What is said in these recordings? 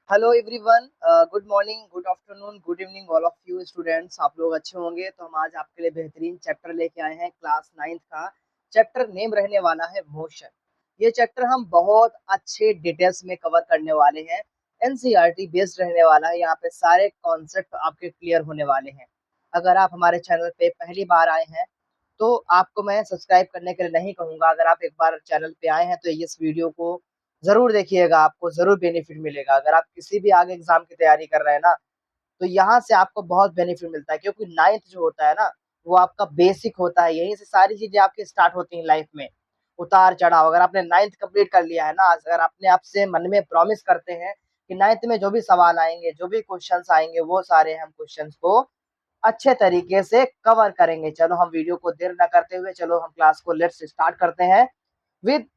Hello everyone. Good morning, good afternoon, good evening all of you students. आप लोग अच्छे होंगे। तो हम आज आपके लिए बेहतरीन चैप्टर लेके आए हैं क्लास 9th का। चैप्टर नेम रहने वाला है मोशन। ये चैप्टर हम बहुत अच्छे डिटेल्स में कवर करने वाले हैं। एनसीईआरटी बेस्ड रहने वाला है। यहाँ पे सारे कॉन्सेप्ट आपके क्लियर होने वाले हैं। अगर आप हमारे चैनल पे पहली बार आए हैं तो आपको मैं सब्सक्राइब करने के लिए नहीं कहूँगा। अगर आप एक बार चैनल पे आए हैं तो इस वीडियो को ज़रूर देखिएगा, आपको ज़रूर बेनिफिट मिलेगा। अगर आप किसी भी आगे एग्ज़ाम की तैयारी कर रहे हैं ना, तो यहाँ से आपको बहुत बेनिफिट मिलता है, क्योंकि 9th जो होता है ना, वो आपका बेसिक होता है। यहीं से सारी चीज़ें आपकी स्टार्ट होती हैं लाइफ में, उतार-चढ़ाव। अगर आपने 9th कंप्लीट कर लिया है ना, अगर अपने आप से मन में प्रॉमिस करते हैं कि 9th में जो भी सवाल आएँगे, जो भी क्वेश्चन्स आएँगे, वो सारे हम क्वेश्चन्स को अच्छे तरीके से कवर करेंगे। चलो हम वीडियो को देर ना करते हुए चलो हम क्लास को लेट्स स्टार्ट करते हैं विद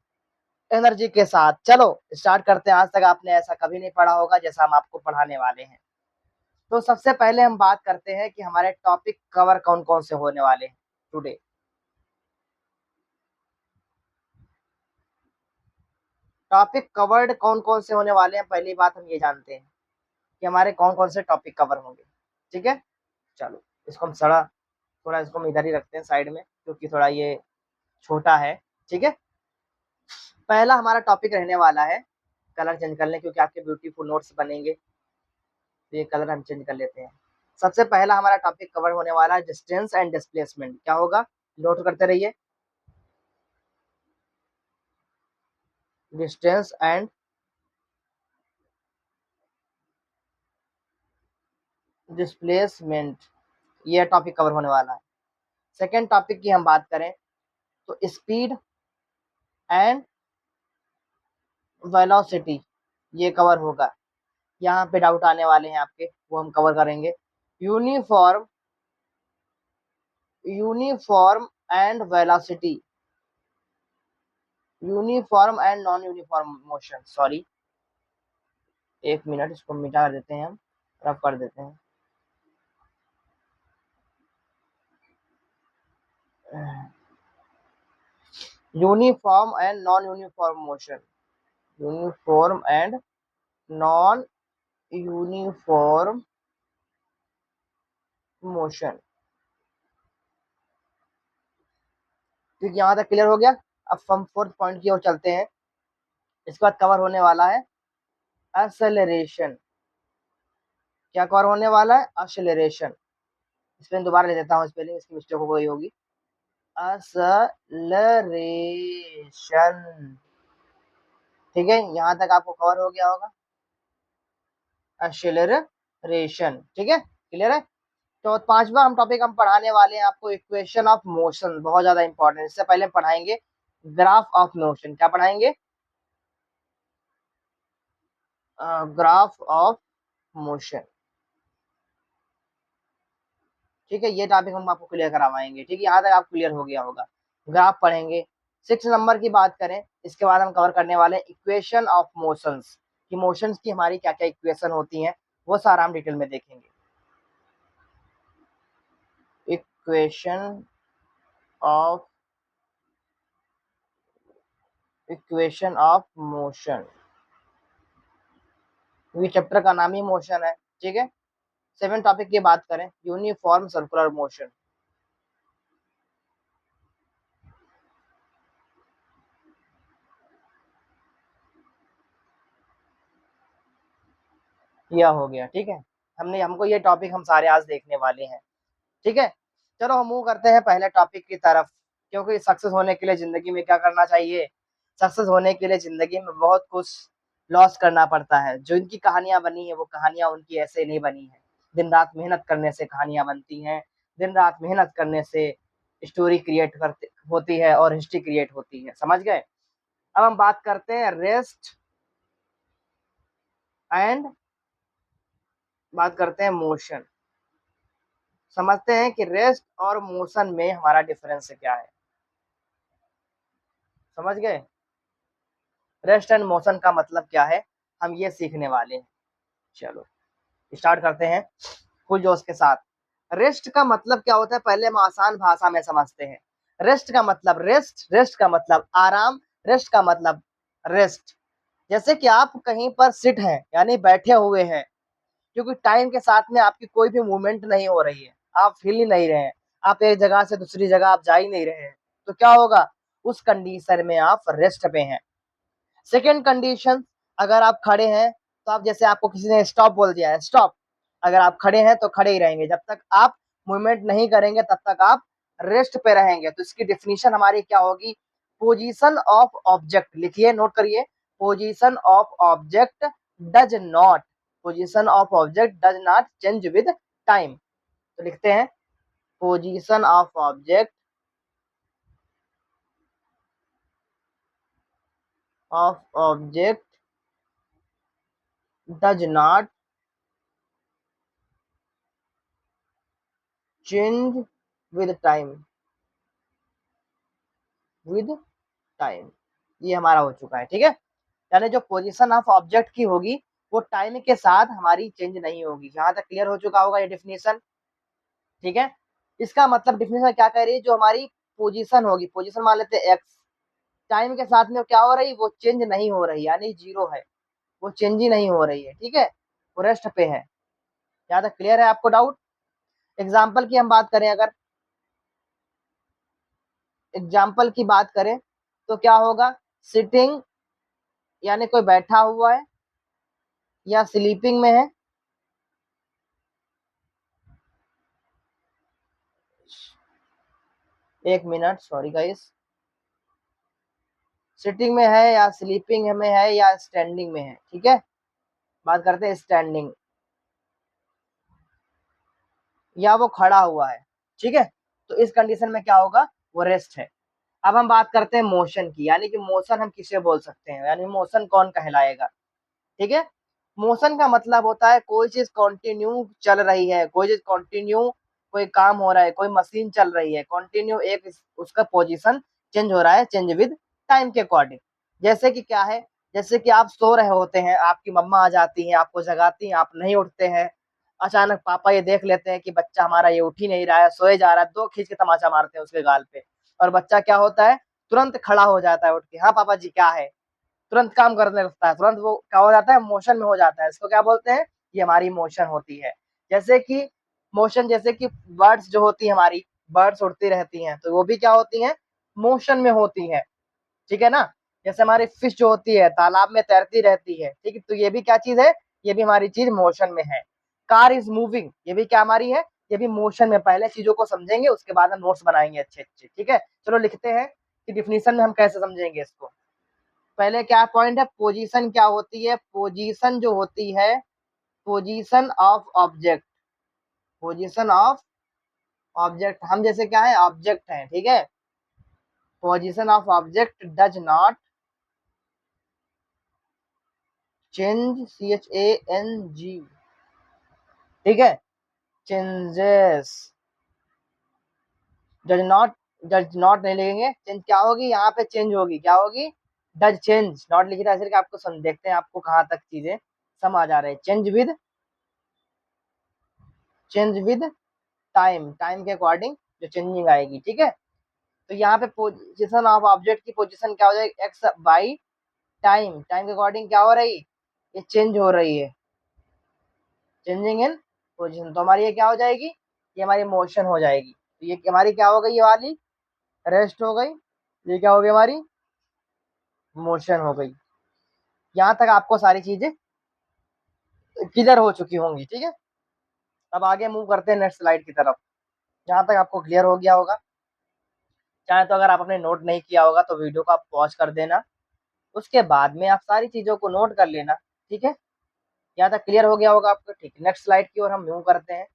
एनर्जी के साथ। चलो स्टार्ट करते हैं। आज तक आपने ऐसा कभी नहीं पढ़ा होगा जैसा हम आपको पढ़ाने वाले हैं। तो सबसे पहले हम बात करते हैं कि हमारे टॉपिक कवर कौन कौन से होने वाले हैं टुडे। टॉपिक कवर्ड कौन कौन से होने वाले हैं, पहली बात हम ये जानते हैं कि हमारे कौन कौन से टॉपिक कवर होंगे। ठीक है, चलो इसको हम थोड़ा इसको हम इधर ही रखते हैं साइड में, क्योंकि थोड़ा ये छोटा है। ठीक है, पहला हमारा टॉपिक रहने वाला है, कलर चेंज कर लें क्योंकि आपके ब्यूटीफुल नोट्स बनेंगे। तो ये कलर हम चेंज कर लेते हैं। सबसे पहला हमारा टॉपिक कवर होने वाला है डिस्टेंस एंड डिस्प्लेसमेंट। क्या होगा, नोट करते रहिए। डिस्टेंस एंड डिस्प्लेसमेंट, ये टॉपिक कवर होने वाला है। सेकेंड टॉपिक की हम बात करें तो स्पीड एंड वेलोसिटी, ये कवर होगा। यहाँ पे डाउट आने वाले हैं आपके, वो हम कवर करेंगे। Uniform uniform and velocity, uniform and non uniform motion. Sorry, एक मिनट, इसको मिटा देते हैं, हम रफ कर देते हैं। Uniform and non uniform motion, uniform and non uniform motion. ठीक, यहाँ तक क्लियर हो गया। अब हम फोर्थ पॉइंट की ओर चलते हैं। इसके बाद कवर होने वाला है एक्सेलरेशन। क्या कवर होने वाला है, एक्सेलरेशन। स्पेलिंग दोबारा ले देता हूँ, स्पेलिंग इसकी मिस्टेक हो गई होगी। एक्सेलरेशन। ठीक है, यहाँ तक आपको कवर हो गया होगा, एक्सेलरेशन। ठीक है, क्लियर है। तो पांचवा हम टॉपिक हम पढ़ाने वाले हैं आपको इक्वेशन ऑफ मोशन, बहुत ज्यादा इंपॉर्टेंट। इससे पहले हम पढ़ाएंगे ग्राफ ऑफ मोशन। क्या पढ़ाएंगे, ग्राफ ऑफ मोशन। ठीक है, ये टॉपिक हम आपको क्लियर करवाएंगे। ठीक है, यहाँ तक आप क्लियर हो गया होगा। ग्राफ पढ़ेंगे। 6 नंबर की बात करें, इसके बाद हम कवर करने वाले इक्वेशन ऑफ मोशंस, कि मोशंस की हमारी क्या क्या इक्वेशन होती हैं, वो सारा हम डिटेल में देखेंगे। इक्वेशन ऑफ मोशन, ये चैप्टर का नाम ही मोशन है। ठीक है, 7 टॉपिक की बात करें, यूनिफॉर्म सर्कुलर मोशन। यह हो गया। ठीक है, हमको ये टॉपिक हम सारे आज देखने वाले हैं। ठीक है, चलो हम मूव करते हैं पहले टॉपिक की तरफ। क्योंकि सक्सेस होने के लिए जिंदगी में क्या करना चाहिए, सक्सेस होने के लिए जिंदगी में बहुत कुछ लॉस करना पड़ता है। जो इनकी कहानियां बनी है, वो कहानियां उनकी ऐसे नहीं बनी है। दिन रात मेहनत करने से कहानियां बनती हैं। दिन रात मेहनत करने से स्टोरी क्रिएट करते होती है और हिस्ट्री क्रिएट होती है। समझ गए। अब हम बात करते हैं रेस्ट एंड बात करते हैं मोशन। समझते हैं कि रेस्ट और मोशन में हमारा डिफरेंस क्या है। समझ गए, रेस्ट एंड मोशन का मतलब क्या है, हम ये सीखने वाले हैं। चलो स्टार्ट करते हैं फुल जोश के साथ। रेस्ट का मतलब क्या होता है, पहले हम आसान भाषा में समझते हैं। रेस्ट का मतलब रेस्ट का मतलब आराम, रेस्ट का मतलब रेस्ट। जैसे कि आप कहीं पर सिट हैं यानी बैठे हुए हैं, क्योंकि टाइम के साथ में आपकी कोई भी मूवमेंट नहीं हो रही है, आप हिल ही नहीं रहे हैं, आप एक जगह से दूसरी जगह आप जा ही नहीं रहे हैं, तो क्या होगा, उस कंडीशन में आप रेस्ट पे हैं। सेकेंड कंडीशन, अगर आप खड़े हैं तो आप, जैसे आपको किसी ने स्टॉप बोल दिया है, स्टॉप, अगर आप खड़े हैं तो खड़े ही रहेंगे, जब तक आप मूवमेंट नहीं करेंगे तब तक आप रेस्ट पे रहेंगे। तो इसकी डेफिनेशन हमारी क्या होगी, पोजीशन ऑफ ऑब्जेक्ट, लिखिए नोट करिए, position of object does not, position of object does not change with time. तो लिखते हैं position of object does not change with time, with time, ये हमारा हो चुका है, ठीक है। यानी जो पोजीशन ऑफ ऑब्जेक्ट की होगी वो टाइम के साथ हमारी चेंज नहीं होगी। यहाँ तक क्लियर हो चुका होगा ये डेफिनेशन, ठीक है। इसका मतलब डेफिनेशन क्या कह रही है, जो हमारी पोजीशन होगी, पोजीशन मान लेते हैं एक्स, टाइम के साथ में क्या हो रही, वो चेंज नहीं हो रही, यानी जीरो है, वो चेंज ही नहीं हो रही है, ठीक है, वो रेस्ट पे है। यहाँ तक क्लियर है आपको डाउट। एग्जाम्पल की हम बात करें, अगर एग्जाम्पल की बात करें तो क्या होगा, सिटिंग यानी कोई बैठा हुआ है या स्लीपिंग में है, एक मिनट सॉरी गाइस, सिटिंग में है या स्लीपिंग में है या स्टैंडिंग में है, ठीक है, बात करते हैं स्टैंडिंग, या वो खड़ा हुआ है, ठीक है, तो इस कंडीशन में क्या होगा, वो रेस्ट है। अब हम बात करते हैं मोशन की, यानी कि मोशन हम किसे बोल सकते हैं, यानी मोशन कौन कहलाएगा, ठीक है। मोशन का मतलब होता है कोई चीज कंटिन्यू चल रही है, कोई चीज कंटिन्यू, कोई काम हो रहा है, कोई मशीन चल रही है कंटिन्यू, एक उसका पोजीशन चेंज हो रहा है, चेंज विद टाइम के अकॉर्डिंग। जैसे कि क्या है, जैसे कि आप सो रहे होते हैं, आपकी मम्मा आ जाती हैं, आपको जगाती हैं, आप नहीं उठते हैं, अचानक पापा ये देख लेते हैं कि बच्चा हमारा ये उठ ही नहीं रहा है, सोए जा रहा है, दो खींच के तमाचा मारते हैं उसके गाल पे, और बच्चा क्या होता है, तुरंत खड़ा हो जाता है उठ के, हाँ पापा जी क्या है, तुरंत काम करने लगता है, तुरंत वो क्या हो जाता है, मोशन में हो जाता है, इसको क्या बोलते हैं, ये हमारी मोशन होती है। जैसे कि मोशन, जैसे कि बर्ड्स जो होती है हमारी, बर्ड्स उड़ती रहती हैं, तो वो भी क्या होती हैं, मोशन में होती हैं, ठीक है ना। जैसे हमारी फिश जो होती है तालाब में तैरती रहती है, ठीक है, तो ये भी क्या चीज है, ये भी हमारी चीज मोशन में है। कार इज मूविंग, ये भी क्या हमारी है, ये भी मोशन में। पहले चीजों को समझेंगे उसके बाद हम नोट्स बनाएंगे अच्छे अच्छे, ठीक है। चलो लिखते हैं कि डिफिनीशन में हम कैसे समझेंगे इसको। पहले क्या पॉइंट है, पोजीशन क्या होती है, पोजीशन जो होती है, position of object, position of object, हम जैसे क्या है, ऑब्जेक्ट है, ठीक है, position of object does not change, CHANG, ठीक है, changes, does not, does not नहीं लिखेंगे, चेंज क्या होगी, यहाँ पे चेंज होगी, क्या होगी, डज चेंज, नॉट लिखी था इसलिए कि आपको देखते हैं आपको कहाँ तक चीजें समझ आ रहे हैं। चेंज विद टाइम, टाइम के अकॉर्डिंग जो चेंजिंग आएगी, ठीक है। तो यहाँ पे पोजीशन ऑफ ऑब्जेक्ट की पोजीशन क्या हो जाएगी, एक्स बाई टाइम, टाइम के अकॉर्डिंग क्या हो रही, ये चेंज हो रही है, चेंजिंग इन पोजीशन, तो हमारी ये क्या हो जाएगी, ये हमारी मोशन हो जाएगी, तो ये हमारी क्या हो गई, ये वाली रेस्ट हो गई, ये क्या हो गई, हमारी मोशन हो गई। यहाँ तक आपको सारी चीजें क्लियर हो चुकी होंगी, ठीक है। अब आगे मूव करते हैं नेक्स्ट स्लाइड की तरफ। यहाँ तक आपको क्लियर हो गया होगा। चाहे तो अगर आप अपने नोट नहीं किया होगा तो वीडियो को आप पॉज कर देना, उसके बाद में आप सारी चीजों को नोट कर लेना, ठीक है। यहाँ तक क्लियर हो गया होगा आपको, ठीक है। नेक्स्ट स्लाइड की ओर हम मूव करते हैं।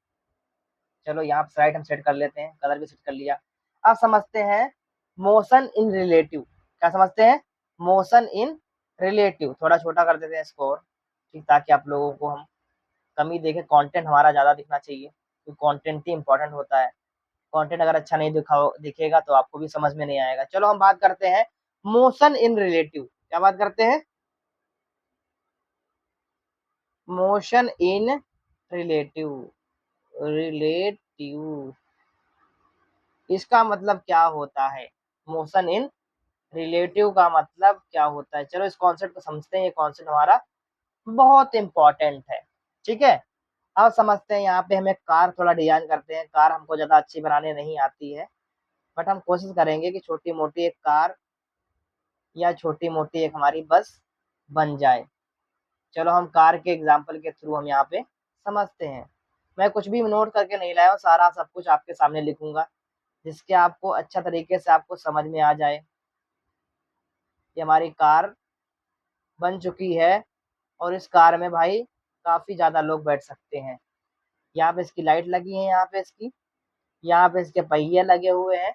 चलो यहाँ स्लाइड हम सेट कर लेते हैं, कलर भी सेट कर लिया। अब समझते हैं मोशन इन रिलेटिव, क्या समझते हैं, मोशन इन रिलेटिव, थोड़ा छोटा कर देते हैं इसको और, ठीक, ताकि आप लोगों को हम कम ही देखें, कंटेंट हमारा ज़्यादा दिखना चाहिए, तो कंटेंट ही इंपॉर्टेंट होता है। कंटेंट अगर अच्छा नहीं दिखेगा तो आपको भी समझ में नहीं आएगा। चलो हम बात करते हैं मोशन इन रिलेटिव, क्या बात करते हैं, मोशन इन रिलेटिव, रिलेटिव, इसका मतलब क्या होता है, मोशन इन रिलेटिव का मतलब क्या होता है, चलो इस कॉन्सेप्ट को समझते हैं। ये कॉन्सेप्ट हमारा बहुत इंपॉर्टेंट है, ठीक है। अब समझते हैं, यहाँ पे हमें कार थोड़ा डिजाइन करते हैं। कार हमको ज्यादा अच्छी बनाने नहीं आती है, बट हम कोशिश करेंगे कि छोटी मोटी एक कार या छोटी मोटी एक हमारी बस बन जाए। चलो हम कार के एग्जाम्पल के थ्रू हम यहाँ पे समझते हैं। मैं कुछ भी नोट करके नहीं लाया हूँ, सारा सब कुछ आपके सामने लिखूंगा, जिसके आपको अच्छा तरीके से आपको समझ में आ जाए। ये हमारी कार बन चुकी है, और इस कार में भाई काफी ज्यादा लोग बैठ सकते हैं। यहाँ पे इसकी लाइट लगी है, यहाँ पे इसके पहिए लगे हुए हैं,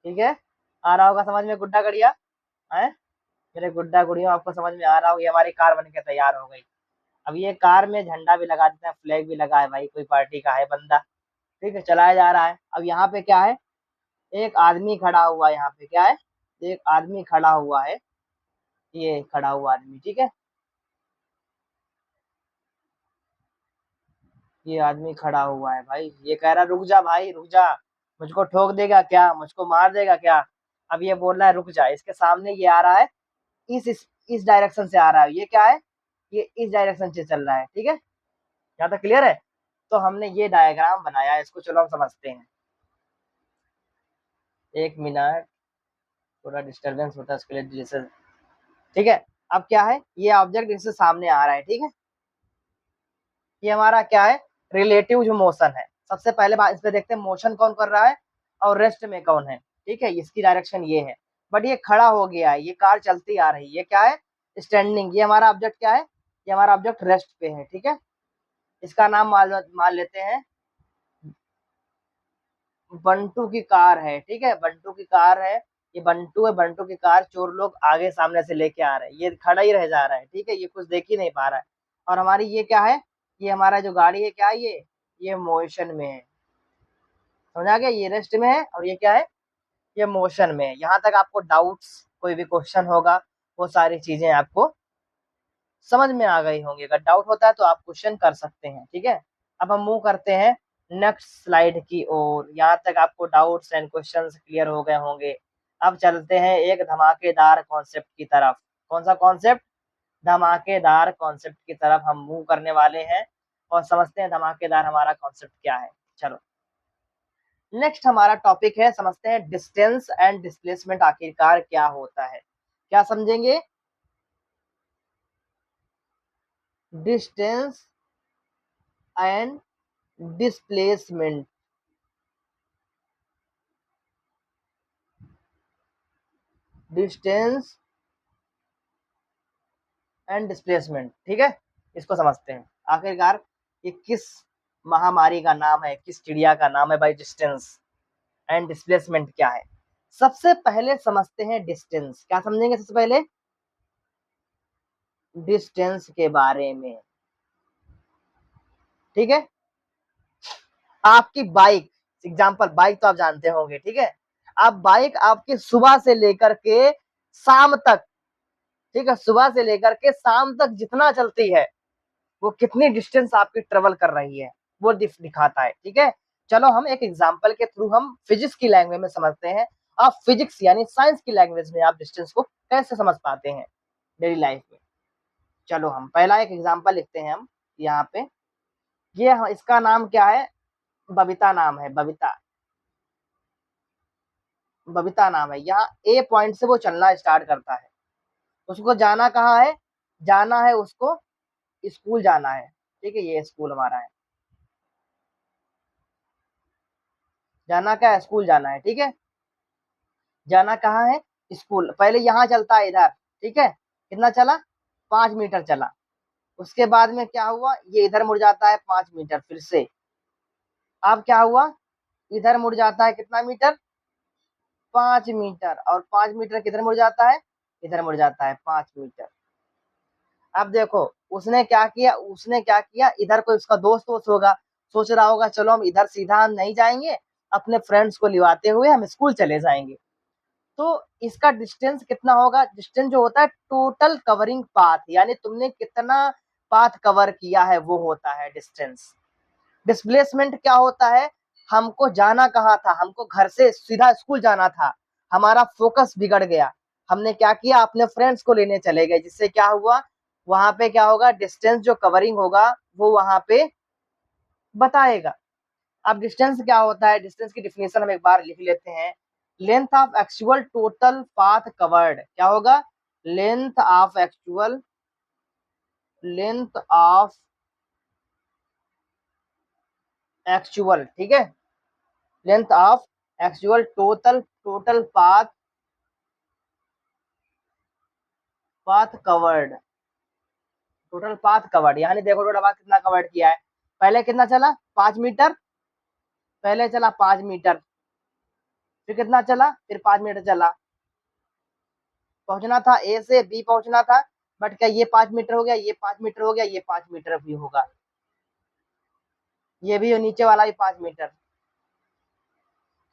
ठीक है। आ रहा होगा समझ में गुड्डा गड़िया है, मेरे गुड्डा गुड़ियों, आपको समझ में आ रहा होगा। ये हमारी कार बन के तैयार हो गई। अब ये कार में झंडा भी लगा देते हैं, फ्लैग भी लगा है, भाई कोई पार्टी का है बंदा, ठीक है, चलाया जा रहा है। अब यहाँ पे क्या है, एक आदमी खड़ा हुआ है। यहाँ पे क्या है, एक आदमी खड़ा हुआ है, ये खड़ा हुआ आदमी, ठीक है। ये आदमी खड़ा हुआ है भाई, ये कह रहा रुक जा भाई रुक जा, मुझको ठोक देगा क्या, मुझको मार देगा क्या। अब ये बोल रहा है रुक जा। इसके सामने ये आ रहा है, इस डायरेक्शन से आ रहा है। ये क्या है, ये इस डायरेक्शन से चल रहा है, ठीक है। यहाँ तक क्लियर है। तो हमने ये डायग्राम बनाया है, इसको चलो हम समझते हैं। एक मिनट, थोड़ा डिस्टरबेंस होता है उसके लिए, जैसे, ठीक है। अब क्या है, ये ऑब्जेक्ट इससे सामने आ रहा है, ठीक है। ये हमारा क्या है, रिलेटिव जो मोशन है। सबसे पहले बात इस पे देखते हैं, मोशन कौन कर रहा है और रेस्ट में कौन है, ठीक है। इसकी डायरेक्शन ये है, बट ये खड़ा हो गया है, ये कार चलती आ रही है, ये क्या है, स्टैंडिंग। ये हमारा ऑब्जेक्ट क्या है, ये हमारा ऑब्जेक्ट रेस्ट पे है, ठीक है। इसका नाम मान लेते हैं बंटू की कार है, ठीक है। बंटू की कार है, ये बंटू है, बंटू की कार चोर लोग आगे सामने से लेके आ रहे हैं, ये खड़ा ही रह जा रहा है, ठीक है, ये कुछ देख ही नहीं पा रहा है। और हमारी ये क्या है, ये हमारा जो गाड़ी है क्या है, ये मोशन में है, समझा गया। ये रेस्ट में है और ये क्या है, ये मोशन में है। यहाँ तक आपको डाउट्स, कोई भी क्वेश्चन होगा, वो सारी चीजें आपको समझ में आ गई होंगी। अगर डाउट होता है तो आप क्वेश्चन कर सकते हैं, ठीक है। अब हम मूव करते हैं नेक्स्ट स्लाइड की ओर। यहाँ तक आपको डाउट्स एंड क्वेश्चंस क्लियर हो गए होंगे। अब चलते हैं एक धमाकेदार कॉन्सेप्ट की तरफ। कौन सा कॉन्सेप्ट, धमाकेदार कॉन्सेप्ट की तरफ हम मूव करने वाले हैं, और समझते हैं धमाकेदार हमारा कॉन्सेप्ट क्या है। चलो नेक्स्ट हमारा टॉपिक है, समझते हैं डिस्टेंस एंड डिस्प्लेसमेंट आखिरकार क्या होता है। क्या समझेंगे, distance and displacement. Distance and displacement, ठीक है। इसको समझते हैं आखिरकार ये किस महामारी का नाम है, किस चिड़िया का नाम है भाई। डिस्टेंस एंड डिस्प्लेसमेंट क्या है, सबसे पहले समझते हैं डिस्टेंस। क्या समझेंगे सबसे पहले, डिस्टेंस के बारे में, ठीक है। आपकी बाइक, एग्जांपल बाइक तो आप जानते होंगे, ठीक है। आप बाइक आपकी सुबह से लेकर के शाम तक, ठीक है, सुबह से लेकर के शाम तक जितना चलती है, वो कितनी डिस्टेंस आपकी ट्रेवल कर रही है, वो दिखाता है, ठीक है। चलो हम एक एग्जांपल के थ्रू हम फिजिक्स की लैंग्वेज में समझते हैं। आप फिजिक्स यानी साइंस की लैंग्वेज में आप डिस्टेंस को कैसे समझ पाते हैं डेली लाइफ में। चलो हम पहला एक एग्जांपल लिखते हैं हम यहाँ पे। ये इसका नाम क्या है, बबीता नाम है, बबीता, बबीता नाम है। यहाँ ए पॉइंट से वो चलना स्टार्ट करता है। उसको जाना कहाँ है, जाना है उसको स्कूल जाना है, ठीक है। ये स्कूल हमारा है, जाना क्या है, स्कूल जाना है, ठीक है। जाना कहाँ है, स्कूल। पहले यहाँ चलता है इधर, ठीक है, कितना चला, 5 मीटर चला। उसके बाद में क्या हुआ, ये इधर मुड़ जाता है 5 मीटर फिर से। अब क्या हुआ, इधर मुड़ जाता है कितना मीटर, 5 मीटर, और 5 मीटर किधर मुड़ जाता है, इधर मुड़ जाता है 5 मीटर। अब देखो उसने क्या किया, इधर कोई उसका दोस्त वोस्त होगा, सोच रहा होगा चलो हम इधर सीधा हम नहीं जाएंगे, अपने फ्रेंड्स को लिवाते हुए हम स्कूल चले जाएंगे। तो इसका डिस्टेंस कितना होगा, डिस्टेंस जो होता है टोटल कवरिंग पाथ, यानी तुमने कितना पाथ कवर किया है, वो होता है डिस्टेंस। डिस्प्लेसमेंट क्या होता है, हमको जाना कहाँ था, हमको घर से सीधा स्कूल जाना था, हमारा फोकस बिगड़ गया, हमने क्या किया, अपने फ्रेंड्स को लेने चले गए, जिससे क्या हुआ, वहां पे क्या होगा, डिस्टेंस जो कवरिंग होगा वो वहां पे बताएगा। अब डिस्टेंस क्या होता है, डिस्टेंस की डिफिनेशन हम एक बार लिख लेते हैं। Length of actual total path covered, क्या होगा, length of actual, length of actual, ठीक है, length of actual total path covered, total path covered, यानी देखो टोटल पाथ कितना कवर्ड किया है। पहले कितना चला, 5 मीटर, पहले चला 5 मीटर, फिर कितना चला, फिर 5 मीटर चला, पहुंचना था ए से बी पहुंचना था, बट क्या ये 5 मीटर हो गया, ये 5 मीटर हो गया, ये 5 मीटर भी होगा, ये भी नीचे वाला भी 5 मीटर,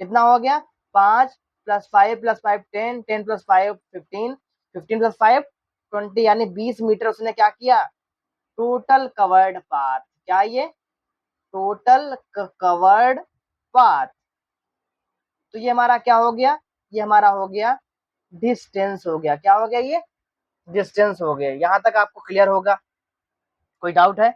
कितना हो गया, 5 + 5 + 5 10, 10 + 5 15, 15 + 5 20, यानी 20 मीटर उसने क्या किया, टोटल कवर्ड पाथ, क्या ये टोटल कवर्ड पाथ। तो ये हमारा क्या हो गया, ये हमारा हो गया डिस्टेंस हो गया, क्या हो गया, ये डिस्टेंस हो गया। यहाँ तक आपको क्लियर होगा, कोई डाउट है,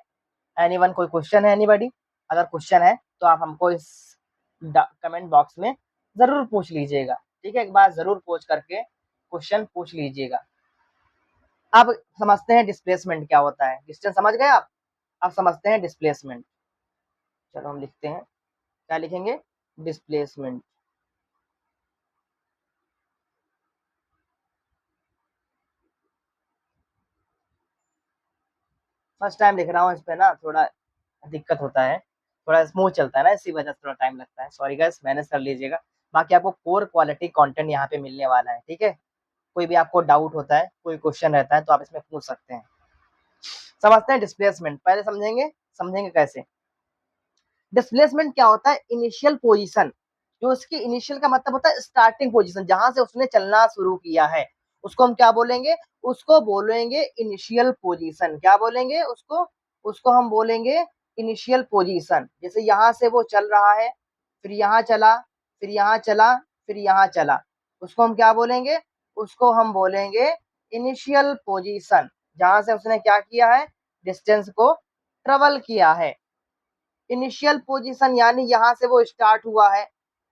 एनीवन, कोई क्वेश्चन है एनीबॉडी? अगर क्वेश्चन है तो आप हमको इस कमेंट बॉक्स में जरूर पूछ लीजिएगा, ठीक है, एक बार जरूर पूछ करके क्वेश्चन पूछ लीजिएगा। अब समझते हैं डिस्प्लेसमेंट क्या होता है, डिस्टेंस समझ गए आप, अब समझते हैं डिस्प्लेसमेंट। चलो हम लिखते हैं, क्या लिखेंगे, डिस्प्लेसमेंट। फर्स्ट टाइम लिख रहा हूँ, इस पे ना थोड़ा दिक्कत होता है, थोड़ा स्मूथ चलता है ना, इसी वजह से थोड़ा टाइम लगता है, सॉरी गाइस, मैनेज कर लीजिएगा। बाकी आपको कोर क्वालिटी कंटेंट यहाँ पे मिलने वाला है, ठीक है। कोई भी आपको डाउट होता है, कोई क्वेश्चन रहता है तो आप इसमें पूछ सकते हैं। समझते हैं डिस्प्लेसमेंट, पहले समझेंगे, समझेंगे कैसे। डिस्प्लेसमेंट क्या होता है, इनिशियल पोजीशन, जो उसकी इनिशियल का मतलब होता है स्टार्टिंग पोजीशन, जहां से उसने चलना शुरू किया है, उसको हम क्या बोलेंगे, उसको बोलेंगे इनिशियल पोजीशन, क्या बोलेंगे उसको, उसको हम बोलेंगे इनिशियल पोजीशन। जैसे यहाँ से वो चल रहा है, फिर यहाँ चला, फिर यहाँ चला, फिर यहाँ चला, उसको हम क्या बोलेंगे, उसको हम बोलेंगे इनिशियल पोजीशन, जहां से उसने क्या किया है, डिस्टेंस को ट्रेवल किया है। इनिशियल पोजीशन यानी यहाँ से वो स्टार्ट हुआ है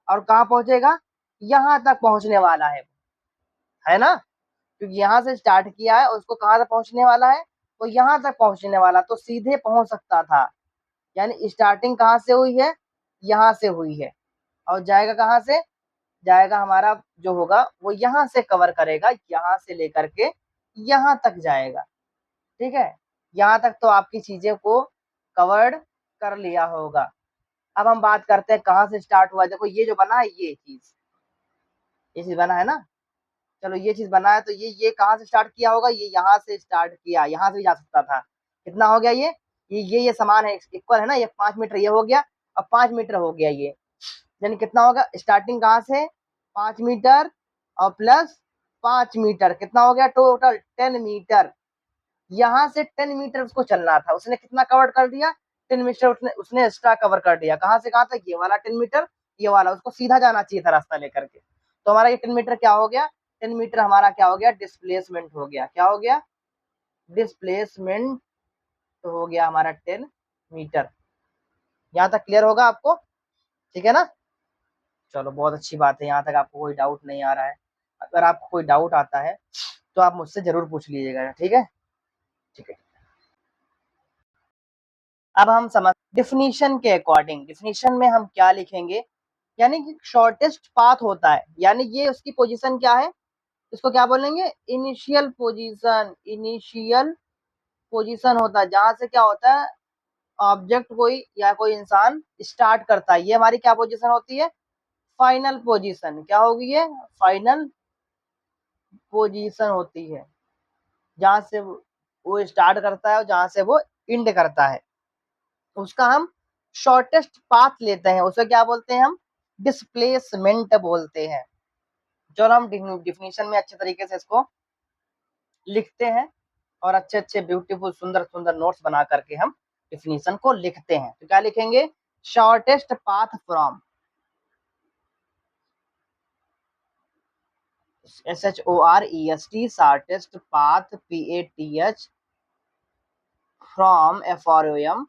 और कहाँ पहुंचेगा, यहाँ तक पहुंचने वाला है ना, क्योंकि यहाँ से स्टार्ट किया है, उसको कहाँ तक पहुंचने वाला है, तो यहाँ तक पहुंचने वाला, तो सीधे पहुंच सकता था, यानी स्टार्टिंग कहाँ से हुई है, यहाँ से हुई है, और जाएगा कहाँ से, जाएगा हमारा जो होगा वो यहाँ से कवर करेगा, यहाँ से लेकर के यहाँ तक जाएगा, ठीक है। यहाँ तक तो आपकी चीजें को कवर्ड कर लिया होगा। अब हम बात करते हैं कहाँ से स्टार्ट हुआ, देखो ये जो बना है, ये चीज बना है ना, चलो ये चीज बना है, तो ये कहाँ से स्टार्ट किया होगा, ये यहाँ से स्टार्ट किया, यहाँ से भी जा सकता था, कितना हो गया ये समान है, इक्वल है ना, ये 5 मीटर ये हो गया, अब 5 मीटर हो गया ये, यानी कितना होगा, स्टार्टिंग कहाँ से, 5 मीटर और प्लस 5 मीटर, कितना हो गया टोटल 10 मीटर। यहाँ से 10 मीटर उसको चलना था, उसने कितना कवर कर दिया, 10 मीटर उसने एक्स्ट्रा कवर कर दिया, कहाँ से कहाँ तक, ये वाला 10 मीटर, ये वाला, उसको सीधा जाना चाहिए था रास्ता लेकर के, तो हमारा ये 10 मीटर क्या हो गया, 10 मीटर हमारा क्या हो गया, डिस्प्लेसमेंट हो गया, क्या हो गया, डिस्प्लेसमेंट हो गया हमारा 10 मीटर। यहाँ तक क्लियर होगा आपको, ठीक है ना, चलो बहुत अच्छी बात है, यहाँ तक आपको कोई डाउट नहीं आ रहा है। अगर आपको कोई डाउट आता है तो आप मुझसे जरूर पूछ लीजिएगा, ठीक है, ठीक है। अब हम समझ डिफिनीशन के अकॉर्डिंग, डिफिनीशन में हम क्या लिखेंगे, यानी कि शॉर्टेस्ट पाथ होता है, यानी ये उसकी पोजीशन क्या है, इसको क्या बोलेंगे, इनिशियल पोजीशन, इनिशियल पोजीशन होता है, जहां से क्या होता है, ऑब्जेक्ट कोई या कोई इंसान स्टार्ट करता है, ये हमारी क्या पोजीशन होती है, फाइनल पोजीशन, क्या होगी ये, फाइनल पोजीशन होती है, जहां से वो स्टार्ट करता है और जहां से वो इंड करता है, उसका हम शॉर्टेस्ट पाथ लेते हैं, उसे क्या बोलते हैं हम, डिस्प्लेसमेंट बोलते हैं। चलो हम डिफिनीशन में अच्छे तरीके से इसको लिखते हैं और अच्छे अच्छे ब्यूटीफुल सुंदर सुंदर नोट्स बना करके हम डिफिनीशन को लिखते हैं, तो क्या लिखेंगे, shortest path from SHOREST, shortest path, PATH, from FROM,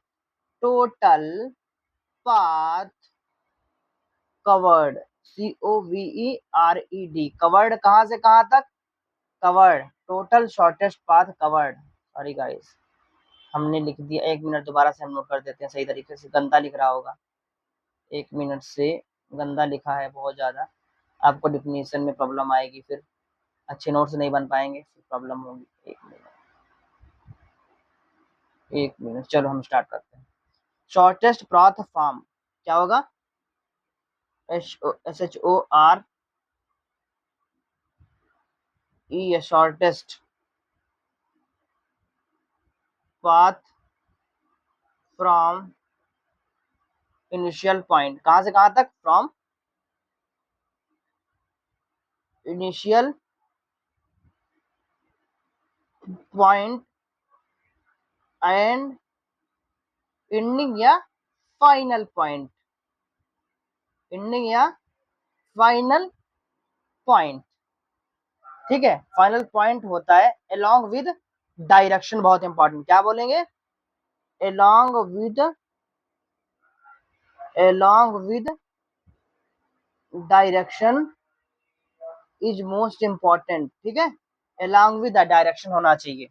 total path covered, COVERED, covered कहाँ से कहाँ तक, covered, total shortest path covered. Sorry guys, हमने लिख दिया, 1 मिनट दोबारा से हम नोट कर देते हैं सही तरीके से, गंदा लिख रहा होगा, 1 मिनट से गंदा लिखा है बहुत ज़्यादा, आपको डिफिनीशन में प्रॉब्लम आएगी, फिर अच्छे नोट्स नहीं बन पाएंगे, फिर प्रॉब्लम होगी। 1 मिनट, चलो हम स्टार्ट करते हैं। शॉर्टेस्ट पाथ फॉर्म क्या होगा, SHORE, shortest path from initial point, कहाँ से कहाँ तक, from initial point and ending या फाइनल पॉइंट, एंडिंग या फाइनल पॉइंट, ठीक है। फाइनल पॉइंट होता है अलोंग विद डायरेक्शन, बहुत इंपॉर्टेंट, क्या बोलेंगे, along with direction is most important, ठीक है, अलोंग विद द डायरेक्शन होना चाहिए,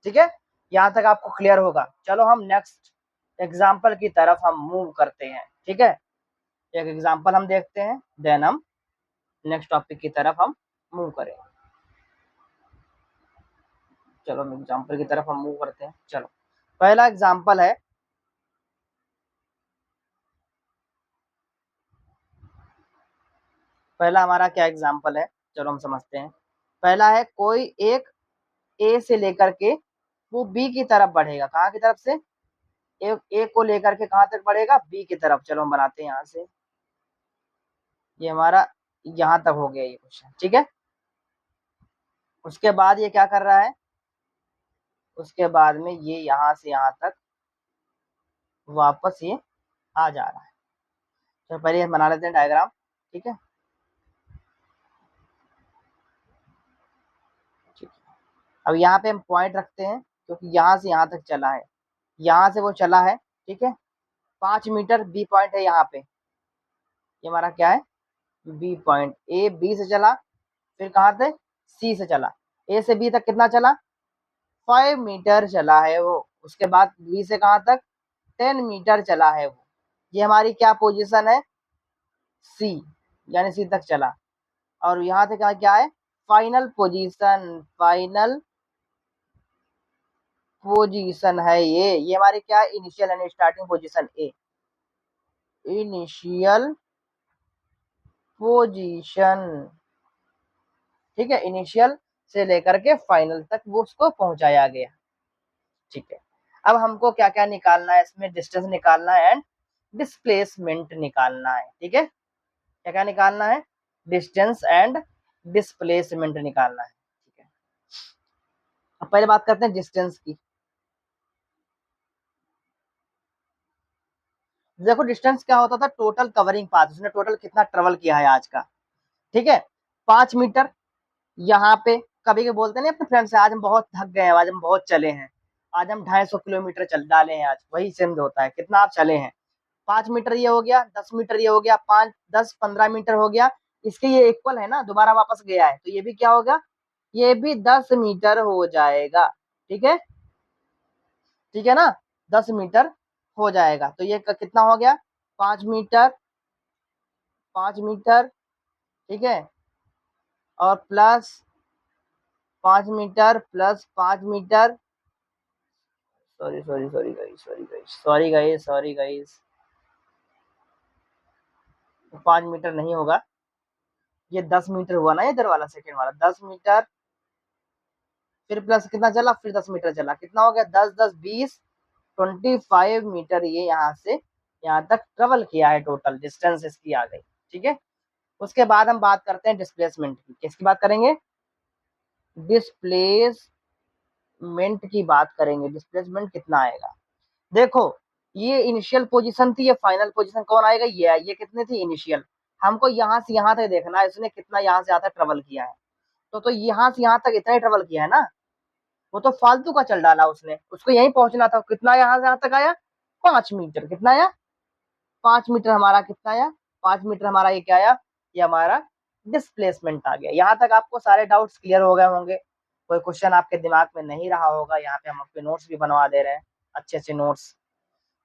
ठीक है। यहाँ तक आपको क्लियर होगा। चलो हम नेक्स्ट एग्जाम्पल की तरफ हम मूव करते हैं, ठीक है, एक एग्जाम्पल हम देखते हैं, देन हम नेक्स्ट टॉपिक की तरफ हम मूव करेंगे। चलो हम एग्जाम्पल की तरफ हम मूव करते हैं। चलो पहला एग्जाम्पल है, पहला हमारा क्या एग्जाम्पल है, चलो हम समझते हैं। पहला है, कोई एक ए से लेकर के वो बी की तरफ बढ़ेगा, कहाँ की तरफ से, ए को लेकर के कहाँ तक बढ़ेगा, बी की तरफ। चलो हम बनाते हैं यहाँ से, ये हमारा यहाँ तक हो गया ये क्वेश्चन, ठीक है। उसके बाद ये क्या कर रहा है, उसके बाद में ये यहाँ से यहाँ तक वापस ये आ जा रहा है। तो पहले हम बना लेते हैं डायग्राम, ठीक है, ठीक है। अब यहाँ पे हम पॉइंट रखते हैं, क्योंकि यहाँ से यहाँ तक चला है, यहाँ से वो चला है, ठीक है, 5 मीटर बी पॉइंट है यहाँ पे, ये हमारा क्या है, बी पॉइंट। ए बी से चला, फिर कहाँ से, सी से चला, ए से बी तक कितना चला, 5 मीटर चला है वो। उसके बाद बी से कहाँ तक, 10 मीटर चला है वो। ये हमारी क्या पोजीशन है, सी, यानी सी तक चला। और यहाँ से क्या क्या है, फाइनल पोजीशन, फाइनल पोजीशन है ये हमारी क्या है, इनिशियल यानी starting position A, initial position, ठीक है, इनिशियल से लेकर के फाइनल तक वो उसको पहुंचाया गया, ठीक है। अब हमको क्या क्या निकालना है इसमें, डिस्टेंस निकालना है एंड डिस्प्लेसमेंट निकालना है, ठीक है। क्या क्या निकालना है, डिस्टेंस एंड डिस्प्लेसमेंट निकालना है, ठीक है। अब पहले बात करते हैं डिस्टेंस की। देखो डिस्टेंस क्या होता था, टोटल कवरिंग पाथ, उसने टोटल कितना ट्रेवल किया है आज का, ठीक है, 5 मीटर। यहाँ पे कभी कभी बोलते नहीं अपने फ्रेंड से, आज हम बहुत थक गए हैं, आज हम बहुत चले हैं, आज हम 250 किलोमीटर चल डाले हैं, आज वही सेम होता है, कितना आप चले हैं, 5 मीटर ये हो गया, 10 मीटर ये हो गया, 5, 10, 15 मीटर हो गया, इसके ये इक्वल है ना, दोबारा वापस गया है, तो ये भी क्या होगा, ये भी 10 मीटर हो जाएगा, ठीक है, ठीक है ना, 10 मीटर हो जाएगा। तो ये कितना हो गया, 5 मीटर, 5 मीटर, ठीक है, और plus 5 metre plus 5 metre, sorry sorry sorry guys, sorry guys, sorry guys, sorry guys, 5 metre नहीं होगा, ये 10 मीटर हुआ ना, इधर वाला सेकेंड वाला 10 मीटर, फिर प्लस कितना चला, फिर 10 मीटर चला, कितना हो गया, 10, 10, 20, 25 मीटर ये यहाँ से यहाँ तक ट्रेवल किया है, टोटल डिस्टेंस इसकी आ गई, ठीक है। उसके बाद हम बात करते हैं डिस्प्लेसमेंट की, किसकी बात करेंगे, डिस्प्लेसमेंट की बात करेंगे, डिस्प्लेसमेंट कितना आएगा। देखो ये इनिशियल पोजीशन थी, ये फाइनल पोजीशन कौन आएगा, ये कितनी थी, इनिशियल। हमको यहाँ से यहाँ तक देखना है, इसने कितना यहाँ से यहाँ तक ट्रेवल किया है। तो यहाँ से यहाँ तक इतना ही ट्रेवल किया है ना, वो तो फालतू का चल डाला उसने, उसको यहीं पहुंचना था। कितना यहाँ से यहाँ तक आया? 5 मीटर। कितना आया? 5 मीटर। हमारा कितना आया? 5 मीटर। हमारा ये क्या आया? ये हमारा डिस्प्लेसमेंट आ गया। यहाँ तक आपको सारे डाउट्स क्लियर हो गए होंगे, कोई क्वेश्चन आपके दिमाग में नहीं रहा होगा। यहाँ पे हम आपके नोट्स भी बनवा दे रहे हैं, अच्छे अच्छे नोट्स,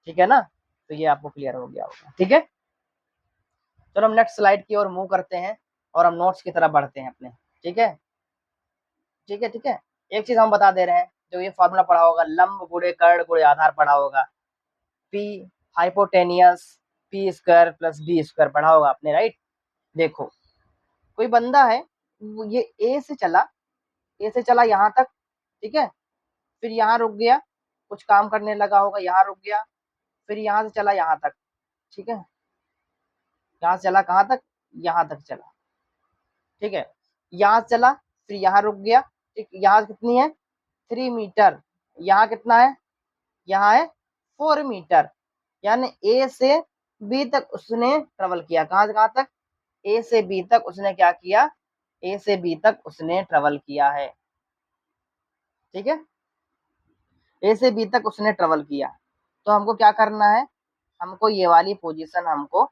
ठीक है ना। तो ये आपको क्लियर हो गया होगा, ठीक है। चलो हम नेक्स्ट स्लाइड की ओर मूव करते हैं और हम नोट्स की तरफ बढ़ते हैं अपने, ठीक है। ठीक है, ठीक है। एक चीज हम बता दे रहे हैं, जो ये फॉर्मूला पढ़ा होगा, लंब गुणे कर्ण गुणे आधार पढ़ा होगा, P hypotenuse P square plus B square पढ़ा होगा आपने, राइट। देखो, कोई बंदा है, ये ए से चला यहाँ तक, ठीक है, फिर यहाँ रुक गया, कुछ काम करने लगा होगा, यहाँ रुक गया, फिर यहाँ से चला यहाँ तक, ठीक है। यहाँ से चला कहाँ तक? यहाँ तक चला, ठीक है। यहाँ से चला, फिर यहाँ रुक गया, ठीक। यहाँ कितनी है? 3 मीटर। यहाँ कितना है? यहाँ है 4 मीटर। यानी ए से बी तक उसने ट्रेवल किया। कहाँ से कहाँ तक? ए से बी तक उसने क्या किया? ए से बी तक उसने ट्रेवल किया है, ठीक है। ए से बी तक उसने ट्रेवल किया। तो हमको क्या करना है? हमको ये वाली पोजीशन हमको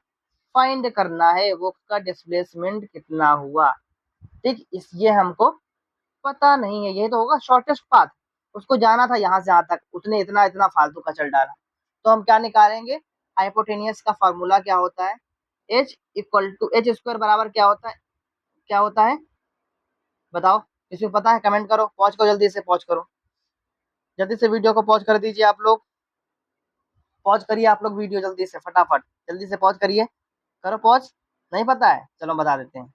फाइंड करना है, वो उसका डिस्प्लेसमेंट कितना हुआ, ठीक। इस ये हमको पता नहीं है, ये तो होगा शॉर्टेस्ट पाथ। उसको जाना था यहाँ से यहाँ तक, उसने इतना इतना फालतू का चल डाला। तो हम क्या निकालेंगे? हाइपोटेनियस का फॉर्मूला क्या होता है? H equal to H square बराबर क्या होता है? क्या होता है बताओ, इसमें पता है? कमेंट करो, पॉज करो, जल्दी से पॉज करो, जल्दी से वीडियो को पॉज कर दीजिए आप लोग। पॉज करिए आप लोग वीडियो जल्दी से, फटाफट जल्दी से पॉज करिए, करो पॉज। नहीं पता है? चलो बता देते हैं।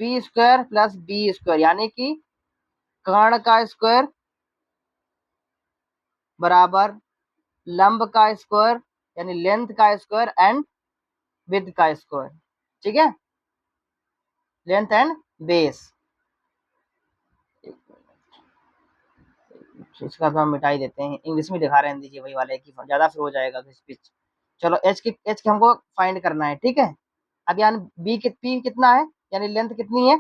P square plus B square, यानी कि कर्ण का स्क्वायर बराबर लंब का स्क्वायर, यानी लेंथ का स्क्वायर एंड विड्थ का स्क्वायर, ठीक है। Length and base. इसका तो हम मिटाई देते हैं, इंग्लिश में दिखा रहे हैं, दीजिए वही वाले की ज्यादा फिर हो जाएगा स्पीच। चलो एच की हमको फाइंड करना है, ठीक है। अब यानी पी कितना है, यानी लेंथ कितनी है?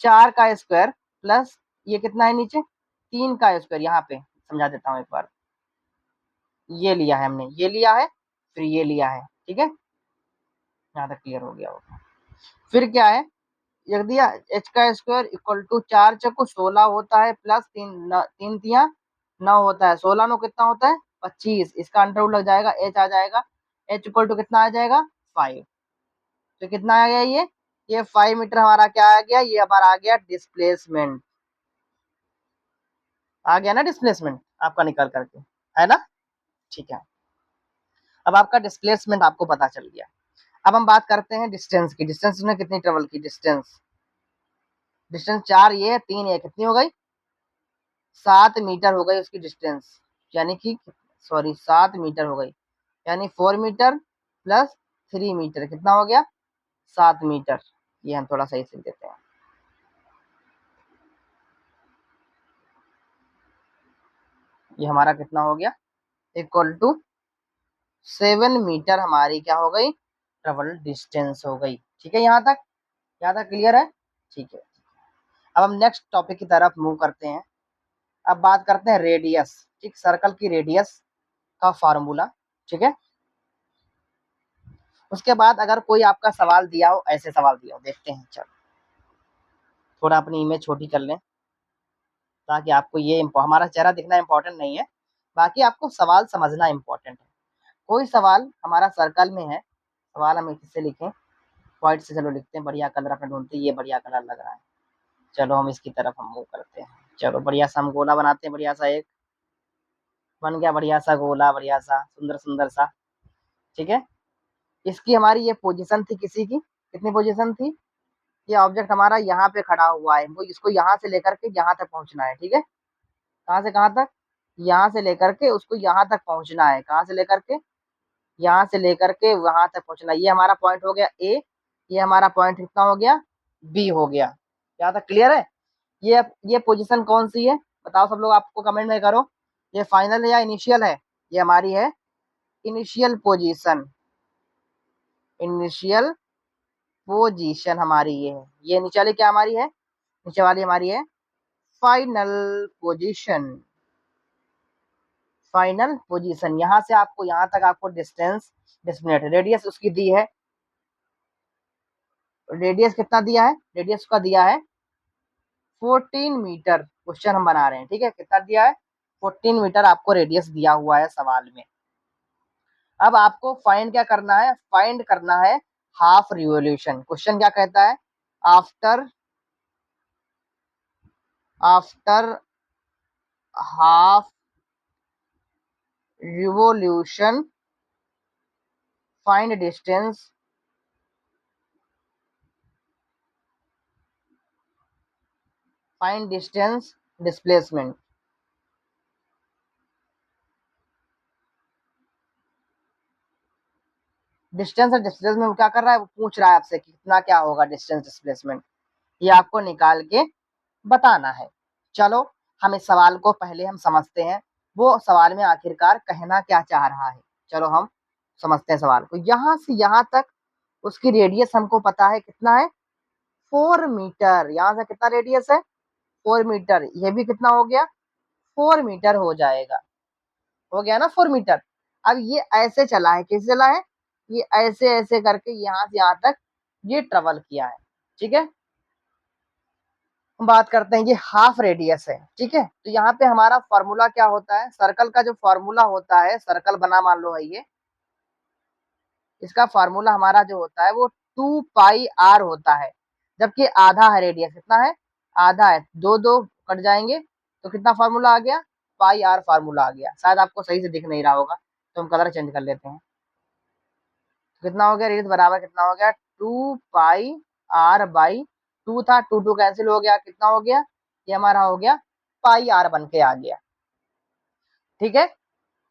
4 का स्क्वायर प्लस ये कितना है नीचे? 3 का स्क्वायर। यहाँ पे समझा देता हूँ एक बार, ये लिया है हमने, ये लिया है, फिर ये लिया है, ठीक है। यहाँ तक क्लियर हो गया होगा। फिर क्या है? लिख दिया एच का स्क्वायर इक्वल टू 4 चौको 16 होता है, प्लस 3 3 9 होता है। 16 नो कितना होता है? 25। इसका अंडर रूट लग जाएगा, एच आ जाएगा। एच इक्वल टू कितना आ जाएगा? 5। तो कितना आ गया ये 5 मीटर हमारा क्या आ गया? ये हमारा आ गया डिस्प्लेसमेंट। आ गया ना डिस्प्लेसमेंट आपका निकल करके, है ना। ठीक है, अब आपका डिस्प्लेसमेंट आपको पता चल गया। अब हम बात करते हैं डिस्टेंस की। डिस्टेंस ने कितनी ट्रेवल की? डिस्टेंस 4 ये 3 ये कितनी हो गई? 7 मीटर हो गई उसकी डिस्टेंस, यानी कि सॉरी 7 मीटर हो गई, यानी 4 मीटर प्लस 3 मीटर कितना हो गया? 7 मीटर। ये हम थोड़ा सही से देते हैं। ये हमारा कितना हो गया? इक्वल टू 7 मीटर हमारी क्या हो गई? ट्रेवल डिस्टेंस हो गई, ठीक है। यहाँ तक क्लियर है? ठीक है। अब हम नेक्स्ट टॉपिक की तरफ मूव करते हैं। अब बात करते हैं रेडियस, ठीक। सर्कल की रेडियस का फार्मूला, ठीक है। उसके बाद अगर कोई आपका सवाल दिया हो, ऐसे सवाल दिया हो, देखते हैं। चलो थोड़ा अपनी इमेज छोटी कर लें, ताकि आपको ये हमारा चेहरा दिखना इंपॉर्टेंट नहीं है, बाकी आपको सवाल समझना इंपॉर्टेंट है। कोई सवाल हमारा सर्कल में है, सवाल हम किससे लिखें? व्हाइट से चलो लिखते हैं, बढ़िया कलर अपने ढूंढते हैं, ये बढ़िया कलर लग रहा है। चलो हम इसकी तरफ हम मूव करते हैं। चलो बढ़िया सा हम गोला बनाते हैं, बढ़िया सा एक बन गया, बढ़िया सा गोला, बढ़िया सा सुंदर सुंदर सा, ठीक है। इसकी हमारी ये पोजीशन थी, किसी की कितनी पोजीशन थी? ये ऑब्जेक्ट हमारा यहाँ पे खड़ा हुआ है, हमको इसको यहाँ से लेकर के यहाँ तक पहुंचना है, ठीक है। कहाँ से कहाँ तक? यहाँ से लेकर के उसको यहाँ तक पहुंचना है। कहाँ से लेकर के? यहाँ से लेकर के वहां तक पहुंचना। ये हमारा पॉइंट हो गया ए, ये हमारा पॉइंट कितना हो गया? बी हो गया। यहाँ तक क्लियर है? ये पोजीशन कौन सी है बताओ सब लोग, आपको कमेंट में करो। ये फाइनल है या इनिशियल है? ये हमारी है इनिशियल पोजीशन। इनिशियल पोजीशन हमारी ये है। ये इनिशियल क्या हमारी है? नीचे वाली हमारी है फाइनल पोजीशन। फाइनल पोजीशन, यहां से आपको यहां तक आपको डिस्टेंस डिस्प्लेट, रेडियस उसकी दी है, रेडियस कितना दिया है, रेडियस का दिया है 14 मीटर। क्वेश्चन हम बना रहे हैं, ठीक है, कितना दिया है 14 मीटर आपको रेडियस दिया हुआ है सवाल में। अब आपको फाइंड क्या करना है, फाइंड करना है हाफ रिवोल्यूशन। क्वेश्चन क्या कहता है, after after half revolution find distance, find distance displacement. Distance और डिस्प्लेसमेंट क्या कर रहा है, वो पूछ रहा है आपसे कि कितना क्या होगा डिस्टेंस डिस्प्लेसमेंट, ये आपको निकाल के बताना है। चलो हम इस सवाल को पहले हम समझते हैं, वो सवाल में आखिरकार कहना क्या चाह रहा है। चलो हम समझते हैं सवाल को। यहाँ से यहाँ तक उसकी रेडियस हमको पता है कितना है 4 मीटर। यहाँ से कितना रेडियस है 4 मीटर, ये भी कितना हो गया 4 मीटर हो जाएगा, हो गया ना 4 मीटर। अब ये ऐसे चला है, कैसे चला है, ये ऐसे ऐसे करके यहाँ से यहाँ तक ये ट्रेवल किया है, ठीक है। हम बात करते हैं, ये हाफ रेडियस है, ठीक है। तो यहाँ पे हमारा फॉर्मूला क्या होता है, सर्कल का जो फॉर्मूला होता है, सर्कल बना मान लो है ये, इसका फॉर्मूला हमारा जो होता है वो 2 पाई r होता है। जबकि आधा है रेडियस, कितना है आधा है, दो दो कट जाएंगे तो कितना फॉर्मूला आ गया पाई r फार्मूला आ गया। शायद आपको सही से दिख नहीं रहा होगा तो हम कलर चेंज कर लेते हैं। तो कितना हो गया रेडियस बराबर कितना हो गया 2 पाई r बाई, टू था टू टू कैंसिल हो गया, कितना हो गया ये हमारा हो गया पाई r बन के आ गया, ठीक है।